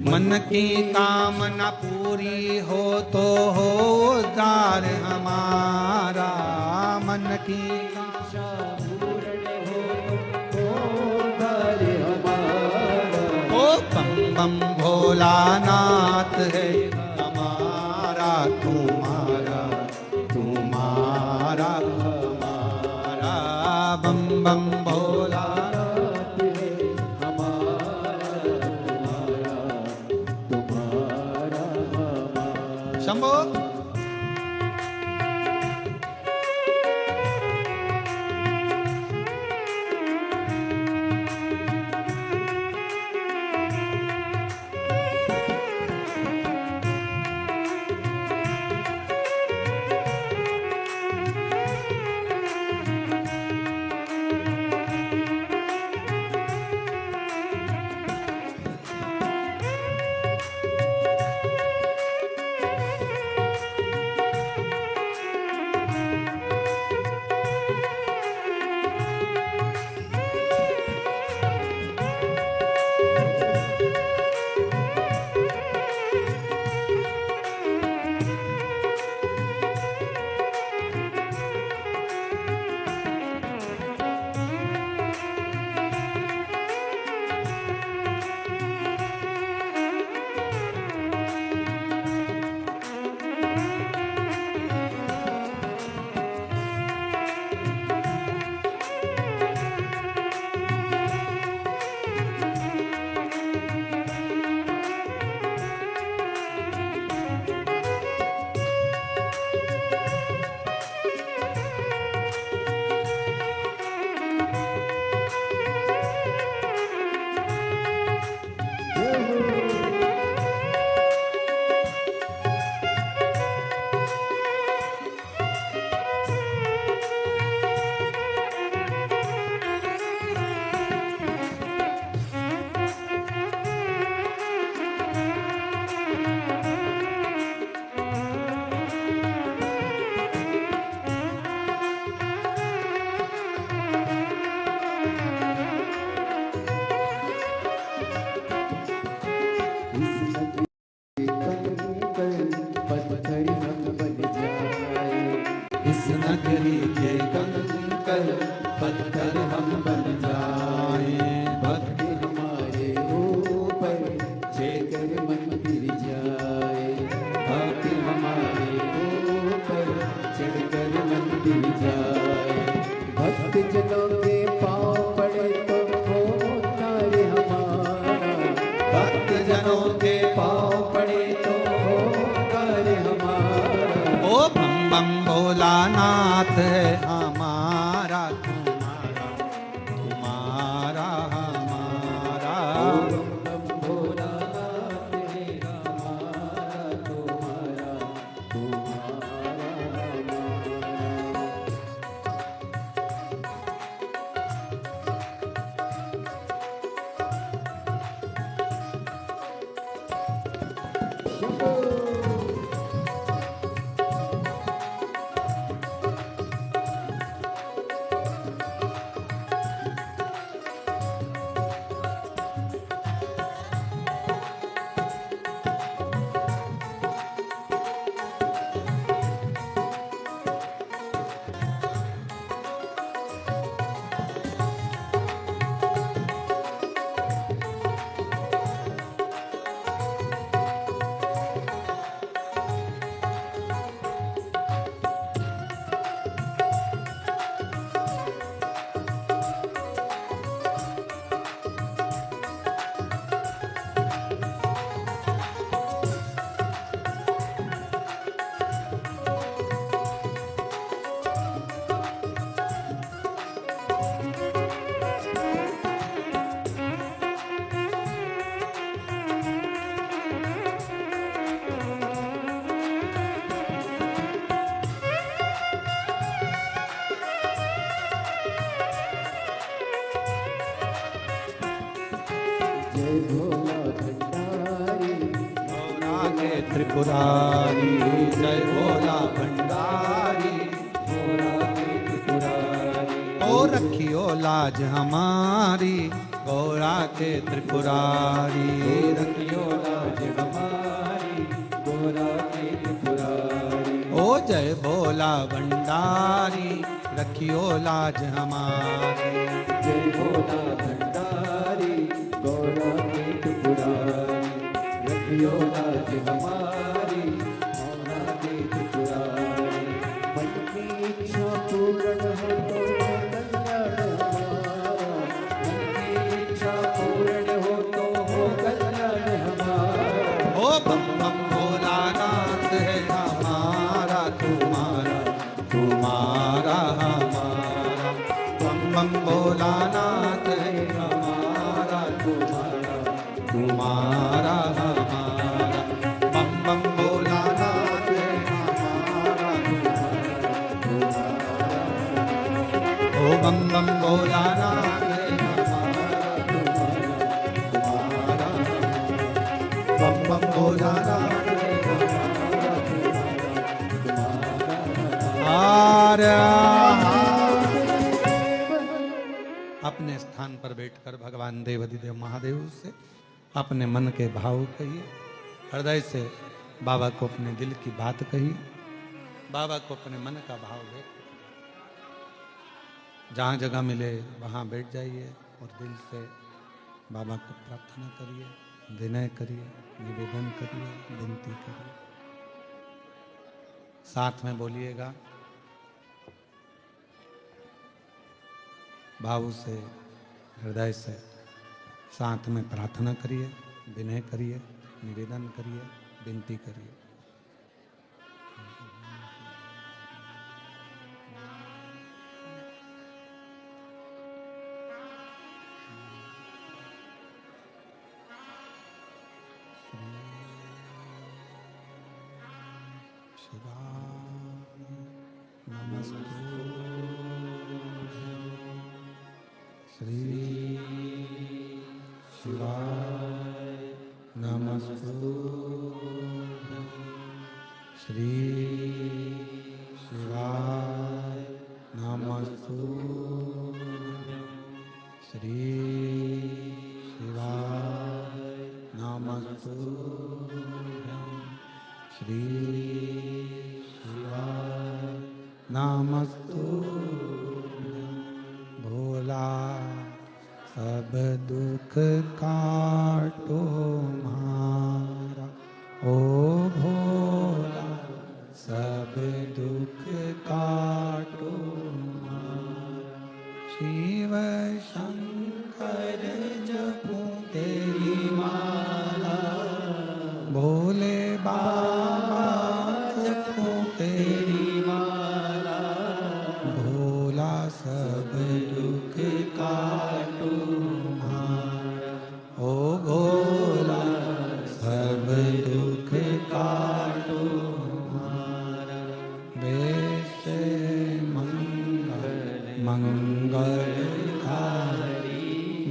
मन की कामना पूरी हो तो हो उद्धार हमारा, मन की कामना पूर्ण हो तो उद्धार हमारा। ओ बम बम भोलानाथ है हमारा तुम्हारा तुम्हारा हमारा। बम बम भोलानाथ है हमारा तुम्हारा तुम्हारा हमारा। शंभो पत्थर हम बन जाए, भक्ति हमारे ऊपर छेकर मन गिर जाए, भक्ति हमारे ऊपर छेकर मन गिर जाए। भक्त जनों के पाँव पड़े तो होता रे हमारा, भक्त जनों के पाँव पड़े तो होता रे हमारा। ओ बम बम भोलानाथ है हमारा, तुम्हारा तुम्हारा हमारा। ओ बम बम भोलानाथ है हमारा, तुम्हारा तुम्हारा हमारा। जय भोला भंडारी, भोला के त्रिपुरारी, जय भोला भंडारी, भोला के त्रिपुरारी। ओ रखियो लाज हमारी, गौरा के त्रिपुरारी। रखियो लाज हमारी, गौरा के त्रिपुरारी। ओ जय भोला भंडारी, रखियो लाज हमारी। जय भोला भंडारी, गौरा के त्रिपुरारी। रखियो लाज हमारी, गौरा के त्रिपुरारी। मन की इच्छा पूर्ण हो तो कल्याण हमारा, मन की इच्छा पूर्ण हो तो हो कल्याण हमारा। ओ बम बम भोलानाथ है हमारा, तुम्हारा तुम्हारा हमारा। बम बम भोलानाथ है हमारा, तुम्हारा तुम्हारा हमारा। बम बम भोलानाथ है हमारा, तुम्हारा तुम्हारा। ओ बम बम भोलानाथ है हमारा, तुम्हारा तुम्हारा। बम बम भोलानाथ है हमारा, तुम्हारा अपने स्थान पर बैठकर भगवान देवाधिदेव महादेव से अपने मन के भाव कहिए, हृदय से बाबा को अपने दिल की बात कहिए, बाबा को अपने मन का भाव व्यक्त। जहाँ जगह मिले वहाँ बैठ जाइए और दिल से बाबा को प्रार्थना करिए, विनय करिए, निवेदन करिए, विनती करिए। साथ में बोलिएगा, भाव से हृदय से साथ में प्रार्थना करिए, विनय करिए, निवेदन करिए, विनती करिए। श्री शिवाय नमस्तुभ्यं, श्री शिवाय नमस्तुभ्यं, श्री शिवाय नमस्तुभ्यं, श्री शिवाय नमस्तुभ्यं। सब दुख काटो मारा, ओ भोला सब दुख काटो मारा। शिव शंकर जपो तेरी माला, भोले बाबा जपो तेरी माला, भोला सब दुख काटो मारा, ओ भोला सब दुख काटो मारा। वैसे मंगल मंगलकारी,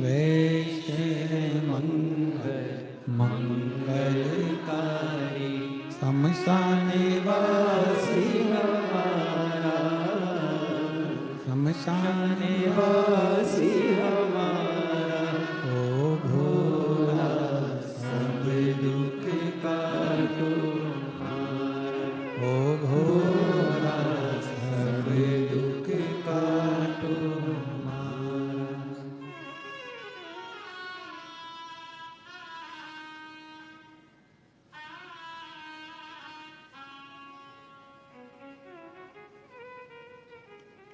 वैसे मंगल मंगलकारी, शमशान वासी हमारा, शमशान वासी हमारा, ओ भोला सब दुख काटो हमारा, ओ भोला सब दुख काटो हमारा।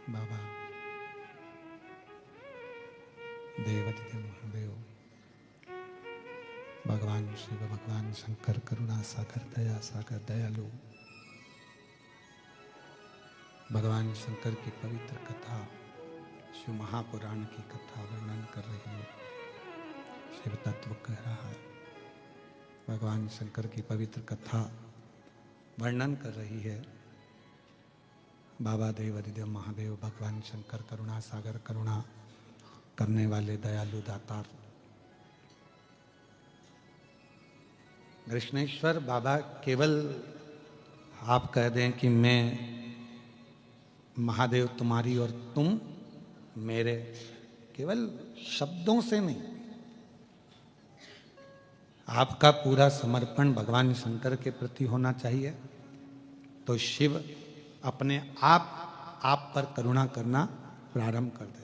बाबा देवादिदेव महादेव, भगवान शिव, भगवान शंकर करुणा सागर दया सागर दयालु, भगवान शंकर की पवित्र कथा, शिव महापुराण की कथा वर्णन कर रही है। शिव तत्व कह रहा है, भगवान शंकर की पवित्र कथा वर्णन कर रही है। बाबा देवादिदेव महादेव, भगवान शंकर करुणा सागर, करुणा करने वाले दयालु दातार। कृष्णेश्वर बाबा केवल आप कह दें कि मैं महादेव तुम्हारी और तुम मेरे, केवल शब्दों से नहीं, आपका पूरा समर्पण भगवान शंकर के प्रति होना चाहिए, तो शिव अपने आप पर करुणा करना प्रारंभ कर देते।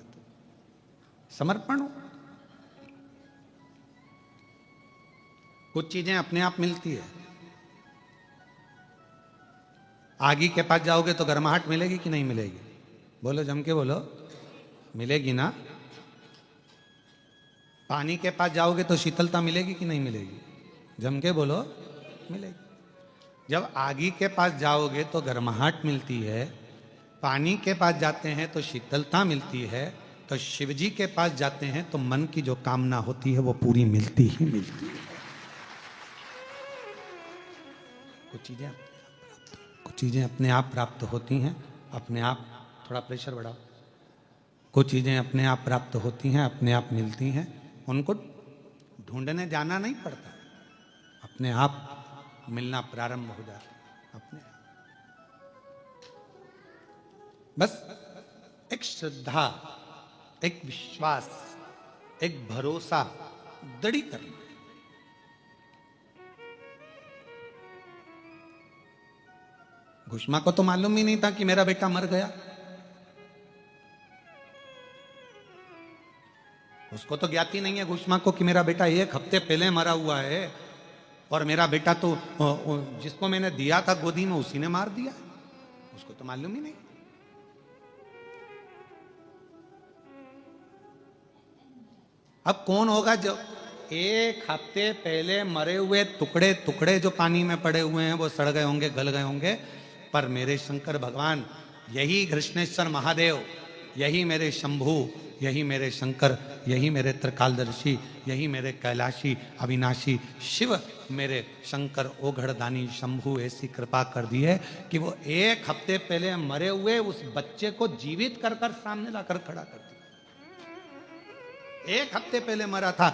समर्पण हो, कुछ चीजें अपने आप मिलती है। आगी के पास जाओगे तो गर्माहट मिलेगी कि नहीं मिलेगी? बोलो, जम के बोलो, मिलेगी ना। पानी के पास जाओगे तो शीतलता मिलेगी कि नहीं मिलेगी? जम के बोलो, मिलेगी। जब आगी के पास जाओगे तो गर्माहट मिलती है, पानी के पास जाते हैं तो शीतलता मिलती है, तो शिव जी के पास जाते हैं तो मन की जो कामना होती है वो पूरी मिलती ही मिलती है। कुछ चीजें अपने आप प्राप्त होती हैं, अपने आप। थोड़ा प्रेशर बढ़ाओ। कुछ चीजें अपने आप प्राप्त होती हैं, अपने आप मिलती हैं, उनको ढूंढने जाना नहीं पड़ता, अपने आप मिलना प्रारंभ हो जाता है अपने। बस एक श्रद्धा, एक विश्वास, एक भरोसा दृढ़ करना। घुष्मा को तो मालूम ही नहीं था कि मेरा बेटा मर गया। उसको तो ज्ञात ही नहीं है घुष्मा को कि मेरा बेटा 1 हफ्ते पहले मरा हुआ है, और मेरा बेटा तो जिसको मैंने दिया था गोदी में उसी ने मार दिया। उसको तो मालूम ही नहीं। अब कौन होगा जो 1 हफ्ते पहले मरे हुए टुकड़े टुकड़े जो पानी में पड़े हुए हैं वो सड़ गए होंगे, गल गए होंगे, पर मेरे शंकर भगवान, यही कृष्णेश्वर महादेव, यही मेरे शंभू, यही मेरे शंकर, यही मेरे त्रिकालदर्शी, यही मेरे कैलाशी अविनाशी शिव, मेरे शंकर ओघड़दानी शंभू ऐसी कृपा कर दी है कि वो 1 हफ्ते पहले मरे हुए उस बच्चे को जीवित कर कर सामने लाकर खड़ा कर दिया। 1 हफ्ते पहले मरा था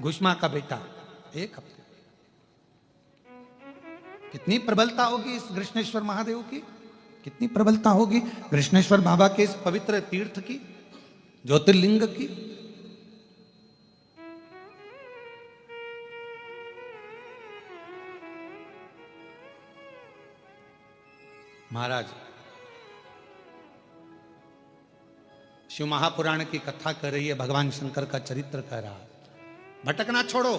घुष्मा का बेटा, 1 हफ्ते। कितनी प्रबलता होगी इस कृष्णेश्वर महादेव की, कितनी प्रबलता होगी कृष्णेश्वर बाबा के इस पवित्र तीर्थ की, ज्योतिर्लिंग की। महाराज शिव महापुराण की कथा कर रही है, भगवान शंकर का चरित्र कह रहा है। भटकना छोड़ो,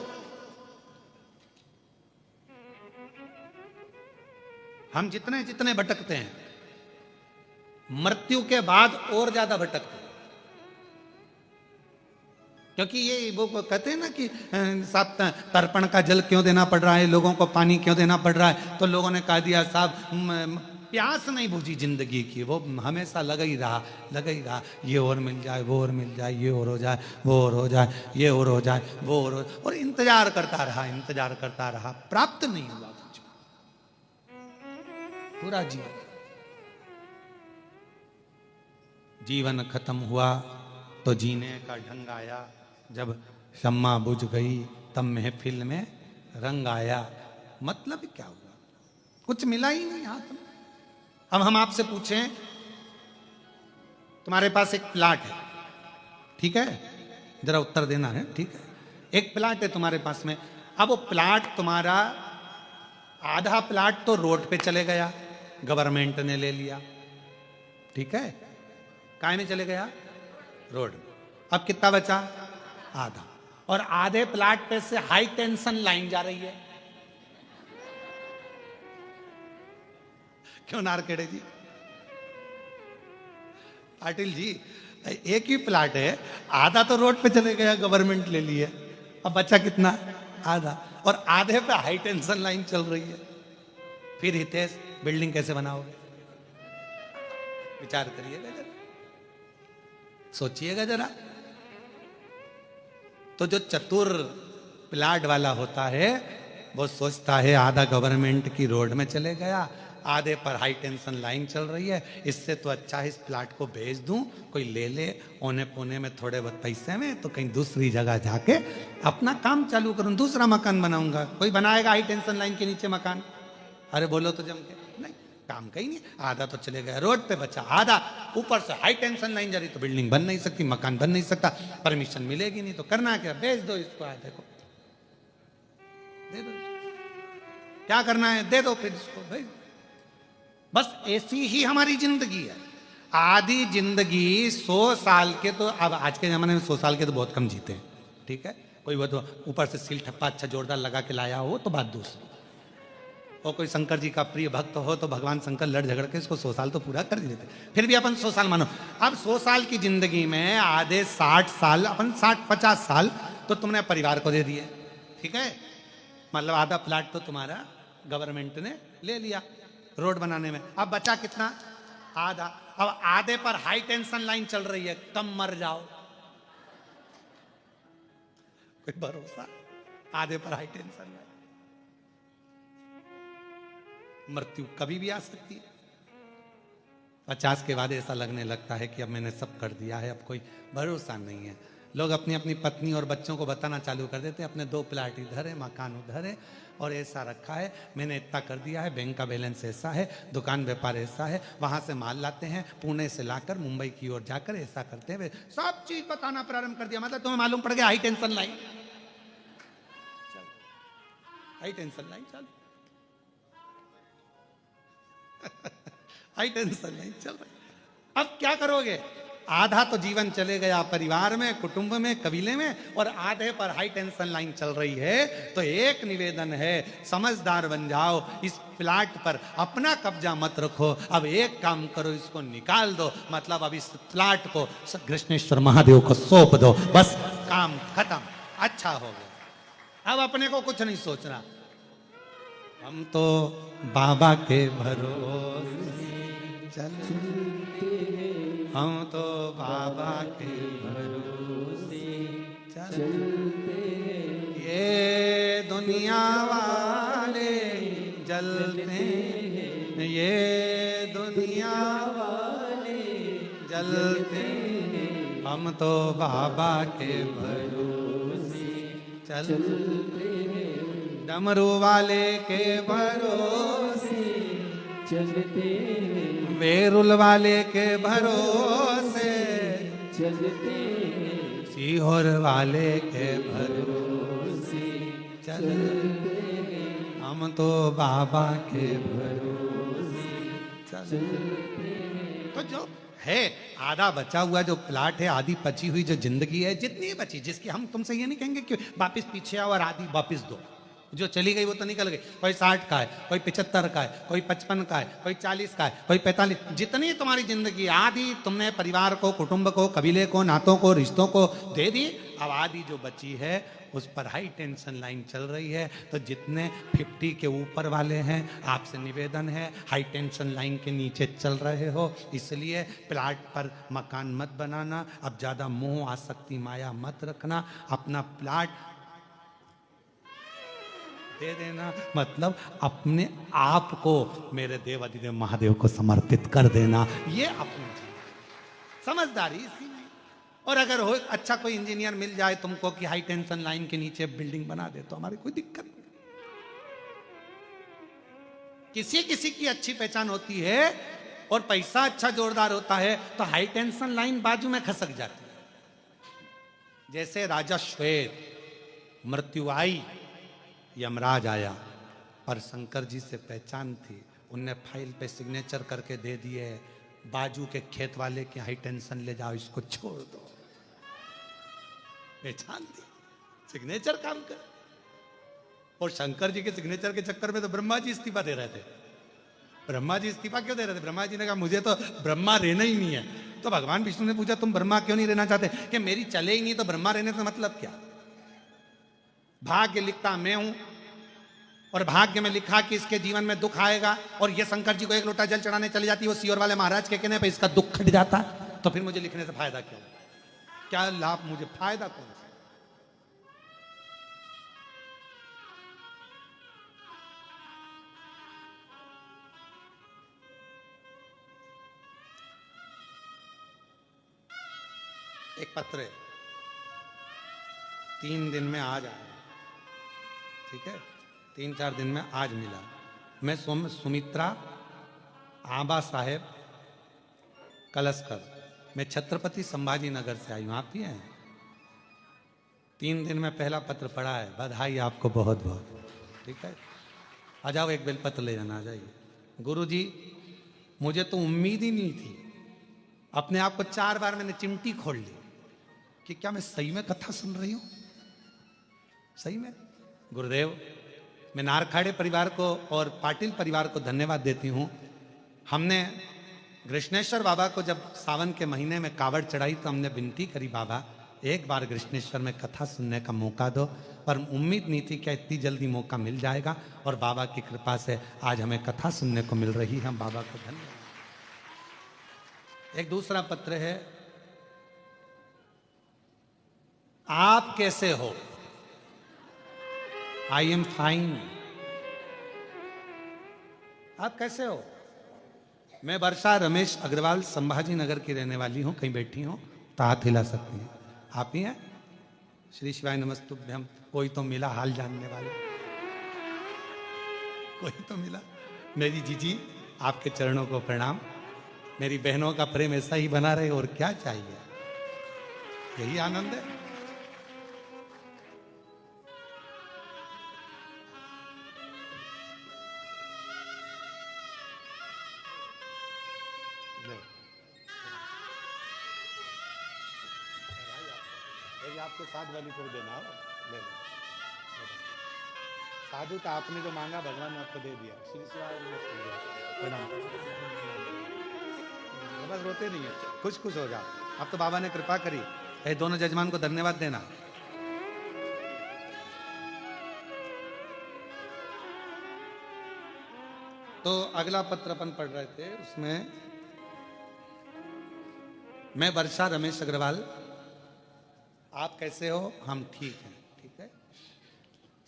हम जितने जितने भटकते हैं मृत्यु के बाद और ज्यादा भटकते हैं। क्योंकि ये वो कहते हैं ना कि साहब तर्पण का जल क्यों देना पड़ रहा है, लोगों को पानी क्यों देना पड़ रहा है, तो लोगों ने कह दिया साहब प्यास नहीं बुझी जिंदगी की, वो हमेशा लगा ही रहा, ये और मिल जाए, वो और मिल जाए, ये और हो जाए, वो और हो जाए, ये और हो जाए, वो और इंतजार करता रहा, प्राप्त नहीं हुआ कुछ पूरा जीवन खत्म हुआ तो जीने का ढंग आया, जब शम्मा बुझ गई तब महफिल में रंग आया। मतलब क्या हुआ, कुछ मिला ही नहीं हाथ में। अब हम आपसे पूछें, तुम्हारे पास एक प्लाट है, ठीक है, जरा उत्तर देना है, ठीक है, एक प्लाट है तुम्हारे पास में। अब वो प्लाट तुम्हारा, आधा प्लाट तो रोड पे चले गया, गवर्नमेंट ने ले लिया, ठीक है, काय में चले गया, रोड में। अब कितना बचा, आधा, और आधे प्लाट पे से हाई टेंशन लाइन जा रही है। क्यों नारखेड़े जी, पाटिल जी, एक ही प्लाट है, आधा तो रोड पे चले गया, गवर्नमेंट ले ली है, अब बचा कितना, आधा, और आधे पे हाई टेंशन लाइन चल रही है। फिर हितेश बिल्डिंग कैसे बनाओगे, विचार करिएगा जरा, सोचिएगा जरा। तो जो चतुर प्लाट वाला होता है वो सोचता है आधा गवर्नमेंट की रोड में चले गया, आधे पर हाई टेंशन लाइन चल रही है, इससे तो अच्छा है इस प्लाट को बेच दूं, कोई ले ले औने पौने में थोड़े बहुत पैसे में, तो कहीं दूसरी जगह जाके अपना काम चालू करूं, दूसरा मकान बनाऊंगा। कोई बनाएगा हाई टेंशन लाइन के नीचे मकान, अरे बोलो तो जम के, नहीं, काम कहीं नहीं, आधा तो चले गया रोड पे, बचा आधा, ऊपर से हाई टेंशन लाइन जा रही, तो बिल्डिंग बन नहीं सकती, मकान बन नहीं सकता, परमिशन मिलेगी नहीं, तो करना क्या, बेच दो इसको, आधे को दे दो, क्या करना है दे दो फिर इसको भाई। बस ऐसी ही हमारी जिंदगी है। आधी जिंदगी 100 साल के, तो अब आज के जमाने में 100 साल के तो बहुत कम जीते हैं, ठीक है, कोई वो तो ऊपर से सील ठप्पा अच्छा जोरदार लगा के लाया हो तो बात दूसरी, और कोई शंकर जी का प्रिय भक्त हो तो भगवान शंकर लड़ झगड़ के इसको 100 साल तो पूरा कर देते, फिर भी अपन 100 साल मानो। अब 100 साल की जिंदगी में आधे 60 साल, अपन 60-50 साल तो तुमने परिवार को दे दिए, ठीक है, मतलब आधा प्लाट तो तुम्हारा गवर्नमेंट ने ले लिया रोड बनाने में, अब बचा कितना, आधा। अब आधे पर हाई टेंशन लाइन चल रही है, कब मर जाओ, कोई भरोसा, आधे पर हाई टेंशन लाइन, मृत्यु कभी भी आ सकती है। 50 के बाद ऐसा लगने लगता है कि अब मैंने सब कर दिया है, अब कोई भरोसा नहीं है। लोग अपनी अपनी पत्नी और बच्चों को बताना चालू कर देते हैं, अपने 2 प्लाट इधर है, मकान उधर है, और ऐसा रखा है, मैंने इतना कर दिया है, बैंक का बैलेंस ऐसा है, दुकान व्यापार ऐसा है, वहां से माल लाते हैं, पुणे से लाकर मुंबई की ओर जाकर ऐसा करते हैं, सब चीज बताना प्रारंभ कर दिया। मतलब तुम्हें मालूम पड़ गया high tension line, high tension line चल हाई टेंशन लाइन चल रही। अब क्या करोगे, आधा तो जीवन चले गया परिवार में, कुटुंब में, कबीले में, और आधे पर हाई टेंशन लाइन चल रही है। तो एक निवेदन है, समझदार बन जाओ, इस प्लाट पर अपना कब्जा मत रखो, अब एक काम करो, इसको निकाल दो, मतलब अब इस प्लाट को कृष्णेश्वर महादेव को सौंप दो, बस काम खत्म, अच्छा हो गया। अब अपने को कुछ नहीं सोचना, हम तो बाबा के भरोसे चलते, हम तो बाबा के भरोसे चलते, ये दुनिया वाले जलते, ये दुनिया वाले जलते, हम तो बाबा के भरोसे चलते, डमरू वाले के भरोसे चलते, वेरुल वाले के भरोसे चलते, सीहोर वाले के भरोसे चलते, हम तो बाबा के भरोसे चलते। तो जो है आधा बचा हुआ जो प्लाट है, आधी बची हुई जो जिंदगी है, जितनी बची, जिसकी हम तुमसे ये नहीं कहेंगे कि वापस पीछे आओ और आधी वापस दो, जो चली गई वो तो निकल गई। कोई 60 का है, कोई 75 का है, कोई 55 का है, कोई 40 का है, कोई 45, जितनी तुम्हारी जिंदगी, आधी तुमने परिवार को, कुटुंब को, कबीले को, नातों को, रिश्तों को दे दी। अब आधी जो बची है उस पर हाई टेंशन लाइन चल रही है। तो जितने 50 के ऊपर वाले हैं, आपसे निवेदन है, हाई टेंशन लाइन के नीचे चल रहे हो, इसलिए प्लाट पर मकान मत बनाना। अब ज्यादा मोह आसक्ति माया मत रखना, अपना प्लाट दे देना, मतलब अपने आप को मेरे देव अधिदेव महादेव को समर्पित कर देना। ये अपनी समझदारी इसी में। और अगर हो अच्छा कोई इंजीनियर मिल जाए तुमको कि हाई टेंशन लाइन के नीचे बिल्डिंग बना दे, तो हमारी कोई दिक्कत नहीं। किसी किसी की अच्छी पहचान होती है और पैसा अच्छा जोरदार होता है तो हाई टेंशन लाइन बाजू में खसक जाती है। जैसे राजा श्वेत, मृत्यु आई, यमराज आया, पर शंकर जी से पहचान थी, उनने फाइल पे सिग्नेचर करके दे दिए, बाजू के खेत वाले के हाई टेंशन ले जाओ, इसको छोड़ दो। पहचान थी, सिग्नेचर काम कर। और शंकर जी के सिग्नेचर के चक्कर में तो ब्रह्मा जी इस्तीफा दे रहे थे। ब्रह्मा जी इस्तीफा क्यों दे रहे थे? ब्रह्मा जी ने कहा मुझे तो ब्रह्मा रहना ही नहीं है। तो भगवान विष्णु ने पूछा तुम ब्रह्मा क्यों नहीं रहना चाहते? कि मेरी चले ही नहीं तो ब्रह्मा रहने से मतलब क्या? भाग्य लिखता मैं हूं और भाग्य में लिखा कि इसके जीवन में दुख आएगा, और ये शंकर जी को एक लोटा जल चढ़ाने चली जाती है, वो सीओर वाले महाराज के कहने पे इसका दुख खट जाता, तो फिर मुझे लिखने से फायदा क्या? क्या लाभ मुझे, फायदा कौन सा? एक पत्र है, 3 दिन में आज आया, ठीक है, 3-4 दिन में आज मिला। मैं सुमित्रा आबा साहेब कलस्कर, मैं छत्रपति संभाजी नगर से आई हूँ। आप ही हैं? 3 दिन में पहला पत्र पढ़ा है, बधाई आपको बहुत बहुत। ठीक है, आ जाओ एक बेलपत्र ले जाना। आ जाइए। गुरुजी, मुझे तो उम्मीद ही नहीं थी, अपने आप को 4 बार मैंने चिमटी खोल ली कि क्या मैं सही में कथा सुन रही हूं? सही में। गुरुदेव, मैं नारखाड़े परिवार को और पाटिल परिवार को धन्यवाद देती हूं। हमने कृष्णेश्वर बाबा को जब सावन के महीने में कावड़ चढ़ाई तो हमने विनती करी, बाबा एक बार कृष्णेश्वर में कथा सुनने का मौका दो, पर उम्मीद नहीं थी कि इतनी जल्दी मौका मिल जाएगा, और बाबा की कृपा से आज हमें कथा सुनने को मिल रही है। हम बाबा को धन्यवाद। एक दूसरा पत्र है, आप कैसे हो? I am fine. आप कैसे हो? मैं वर्षा रमेश अग्रवाल संभाजी नगर की रहने वाली हूं। कहीं बैठी हूं तो हाथ हिला सकती हैं। आप ही हैं? श्री शिवाय नमस्तुभ्यम। कोई तो मिला हाल जानने वाला, कोई तो मिला। मेरी जीजी, आपके चरणों को प्रणाम। मेरी बहनों का प्रेम ऐसा ही बना रहे, और क्या चाहिए? यही आनंद है। आपको साध वाली को देना हो, ले लो। साधु का आपने जो मांगा भगवान ने आपको दे दिया। श्री शिवाय प्रणाम। बस रोते नहीं है, खुश खुश हो जाओ। अब तो बाबा ने कृपा करी है। दोनों जजमान को धन्यवाद देना। तो अगला पत्र अपन पढ़ रहे थे, उसमें मैं वर्षा रमेश अग्रवाल, आप कैसे हो? हम ठीक हैं। ठीक है,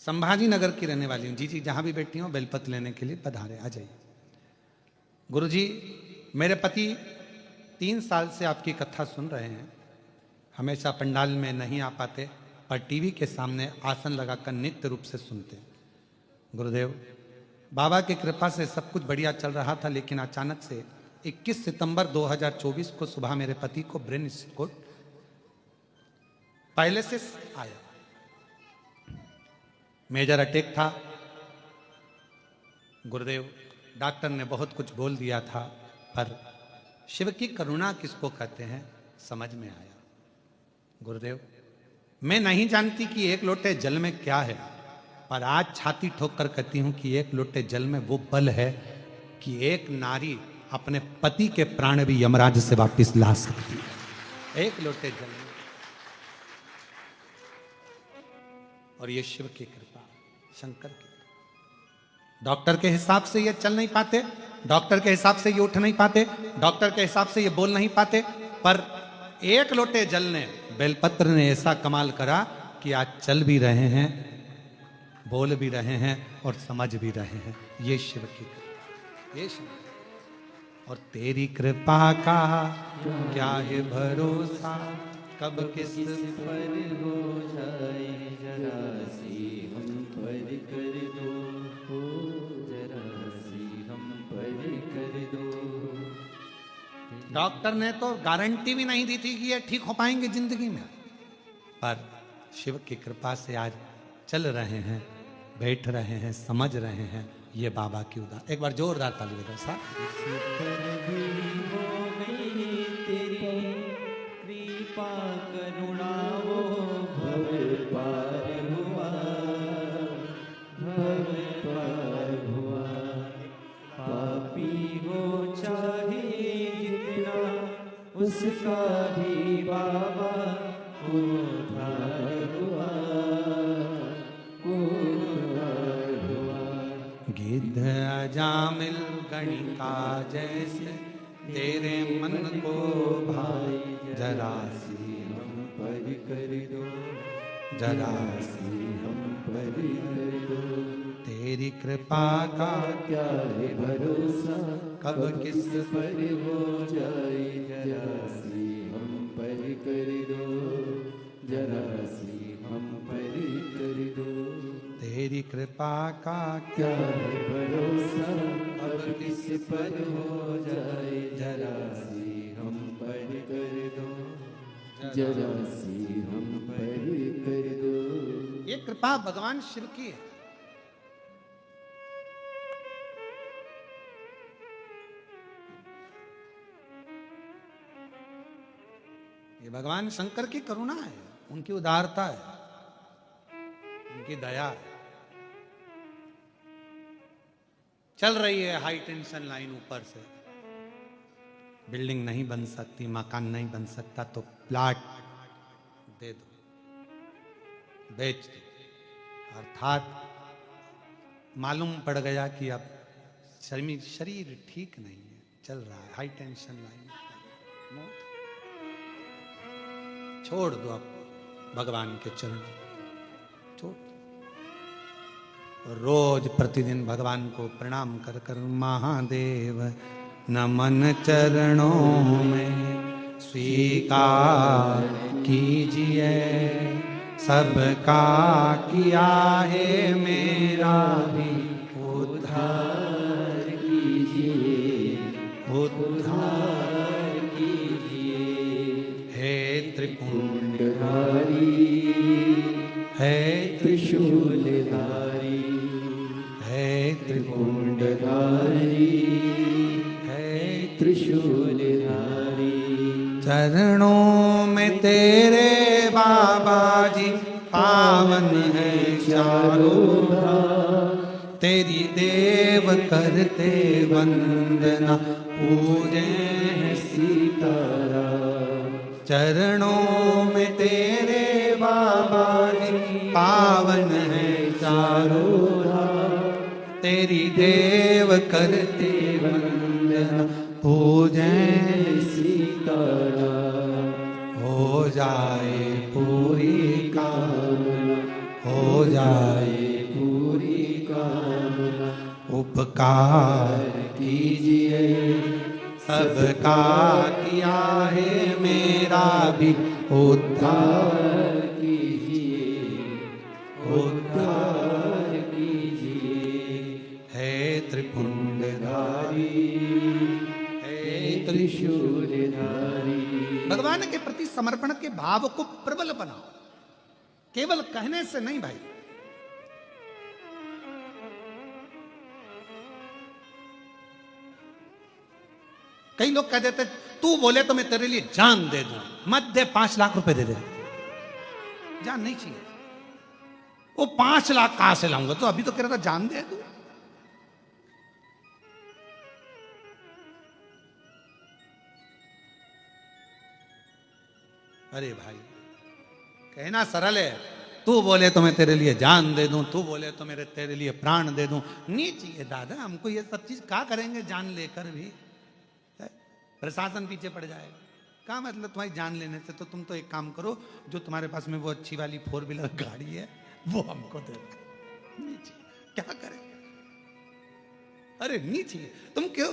संभाजी नगर की रहने वाली हूँ। जी जी, जहां भी बैठी हूँ बेलपत्र लेने के लिए पधारे, आ जाइए। गुरुजी, मेरे पति 3 साल से आपकी कथा सुन रहे हैं। हमेशा पंडाल में नहीं आ पाते, पर टीवी के सामने आसन लगाकर नित्य रूप से सुनते हैं। गुरुदेव, बाबा की कृपा से सब कुछ बढ़िया चल रहा था, लेकिन अचानक से 21 सितंबर 2024 को सुबह मेरे पति को ब्रेन स्ट्रोक पैलिसिस आया। मेजर अटैक था। गुरुदेव, डॉक्टर ने बहुत कुछ बोल दिया था, पर शिव की करुणा किसको कहते हैं समझ में आया। गुरुदेव, मैं नहीं जानती कि एक लोटे जल में क्या है, पर आज छाती ठोक कर कहती हूं कि एक लोटे जल में वो बल है कि एक नारी अपने पति के प्राण भी यमराज से वापस ला सकती है, एक लोटे जल में। और ये शिव की कृपा, शंकर की। डॉक्टर के हिसाब से ये चल नहीं पाते, डॉक्टर के हिसाब से ये उठ नहीं पाते, डॉक्टर के हिसाब से ये बोल नहीं पाते, पर एक लोटे जल ने, बेलपत्र ने ऐसा कमाल करा कि आज चल भी रहे हैं, बोल भी रहे हैं और समझ भी रहे हैं। ये शिव की कृपा, ये शिव। और तेरी कृपा का क्या है भरोसा, कब किस पर हो जाए जरा सी हम पर कर दो, हो जरा सी हम पर कर दो। डॉक्टर ने तो गारंटी भी नहीं दी थी कि ये ठीक हो पाएंगे जिंदगी में, पर शिव की कृपा से आज चल रहे हैं, बैठ रहे हैं, समझ रहे हैं। ये बाबा की उदार। एक बार जोरदार ताली बजाओ साहब। हो गई तेरी कृपा करुणा वो भव पार हुआ, भव पार हुआ। पापी हो चाहे जितना, उसका भी बाबा उद्धार हुआ, उद्धार हुआ। गिद्ध अजामिल गणिका जैसे तेरे मन को भाई, जरा सी हम पर कर दो, जरा सी हम पर कर दो। तेरी कृपा का क्या है भरोसा, कब किस पर हो जाए जरा सी हम पर कर दो, जरा सी हम पर कर दो। तेरी कृपा का क्या है भरोसा, अब किस पर हो जाए जरा सी हम पर कर दो, जरा सी हम पर कर दो। ये कृपा भगवान शिव की है। ये भगवान शंकर की करुणा है, उनकी उदारता है, उनकी दया है। चल रही है हाई टेंशन लाइन ऊपर से, बिल्डिंग नहीं बन सकती, मकान नहीं बन सकता, तो प्लाट दे दो, बेच दो। अर्थात मालूम पड़ गया कि अब शरीर ठीक नहीं है, चल रहा है हाई टेंशन लाइन, मौत। छोड़ दो अब भगवान के चरण, छोड़ दो। रोज प्रतिदिन भगवान को प्रणाम कर कर महादेव नमन चरणों में स्वीकार कीजिए, सबका किया है मेरा भी उद्धार कीजिए, उद्धार हे त्रिपुंडधारी, हे त्रिशूलधारी, हे त्रिपुंडधारी, हे त्रिशूलधारी। चरणों में तेरे बाबा जी पावन है चारों धाम, तेरी देव करते वंदना पूजे हैं सीताराम। चरणों में तेरे बाबा जी पावन है चारों धाम, तेरी देव करते वंदना पूजे सीताराम। हो जाए पूरी कामना, हो जाए पूरी कामना, उपकार कीजिए सबका किया है मेरा भी उद्धार कीजिए, उद्धार कीजिए। है त्रिपुंडधारी, है त्रिशूलधारी। भगवान के प्रति समर्पण के भाव को प्रबल बनाओ, केवल कहने से नहीं भाई। कई लोग कह देते तू बोले तो मैं तेरे लिए जान दे दूं, मत दे 5 लाख रुपए दे दे, जान नहीं चाहिए। वो 5 लाख कहां से लाऊंगा, तो अभी तो कह रहा था जान दे दूं। अरे भाई कहना सरल है, तू बोले तो मैं तेरे लिए जान दे दूं, तू बोले तो मेरे तेरे लिए प्राण दे दूं। नहीं चाहिए दादा, हमको ये सब चीज क्या करेंगे जान लेकर भी, प्रशासन पीछे पड़ जाएगा। क्या मतलब तुम्हारी जान लेने से, तो तुम तो एक काम करो, जो तुम्हारे पास में वो अच्छी वाली 4 व्हीलर गाड़ी है वो हमको दे दो। नहीं चाहिए, क्या करें। अरे नहीं चाहिए, तुम क्यों।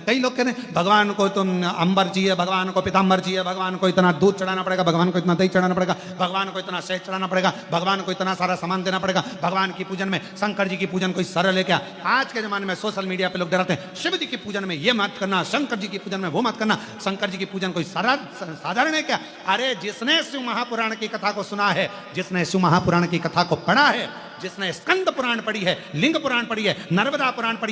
कई लोग कह रहे हैं भगवान को तुम अंबर चाहिए, भगवान को पीताम्बर चाहिए, भगवान को इतना दूध चढ़ाना पड़ेगा, भगवान को इतना दही चढ़ाना पड़ेगा, भगवान को इतना शहद चढ़ाना पड़ेगा, भगवान को इतना सारा सामान देना पड़ेगा, भगवान की पूजन में शंकर जी की पूजन कोई सरल है क्या। आज के जमाने में सोशल मीडिया पे लोग डराते हैं शिव जी की पूजन में ये मत करना, शंकर जी की पूजन में वो मत करना। शंकर जी की पूजन कोई साधारण है क्या। अरे जिसने शिव महापुराण की कथा को सुना है, जिसने शिव महापुराण की कथा को पढ़ा है, जिसने स्कंद पुराण पढ़ी है, लिंग पुराण पढ़ी है, नर्मदा पुराण पढ़ी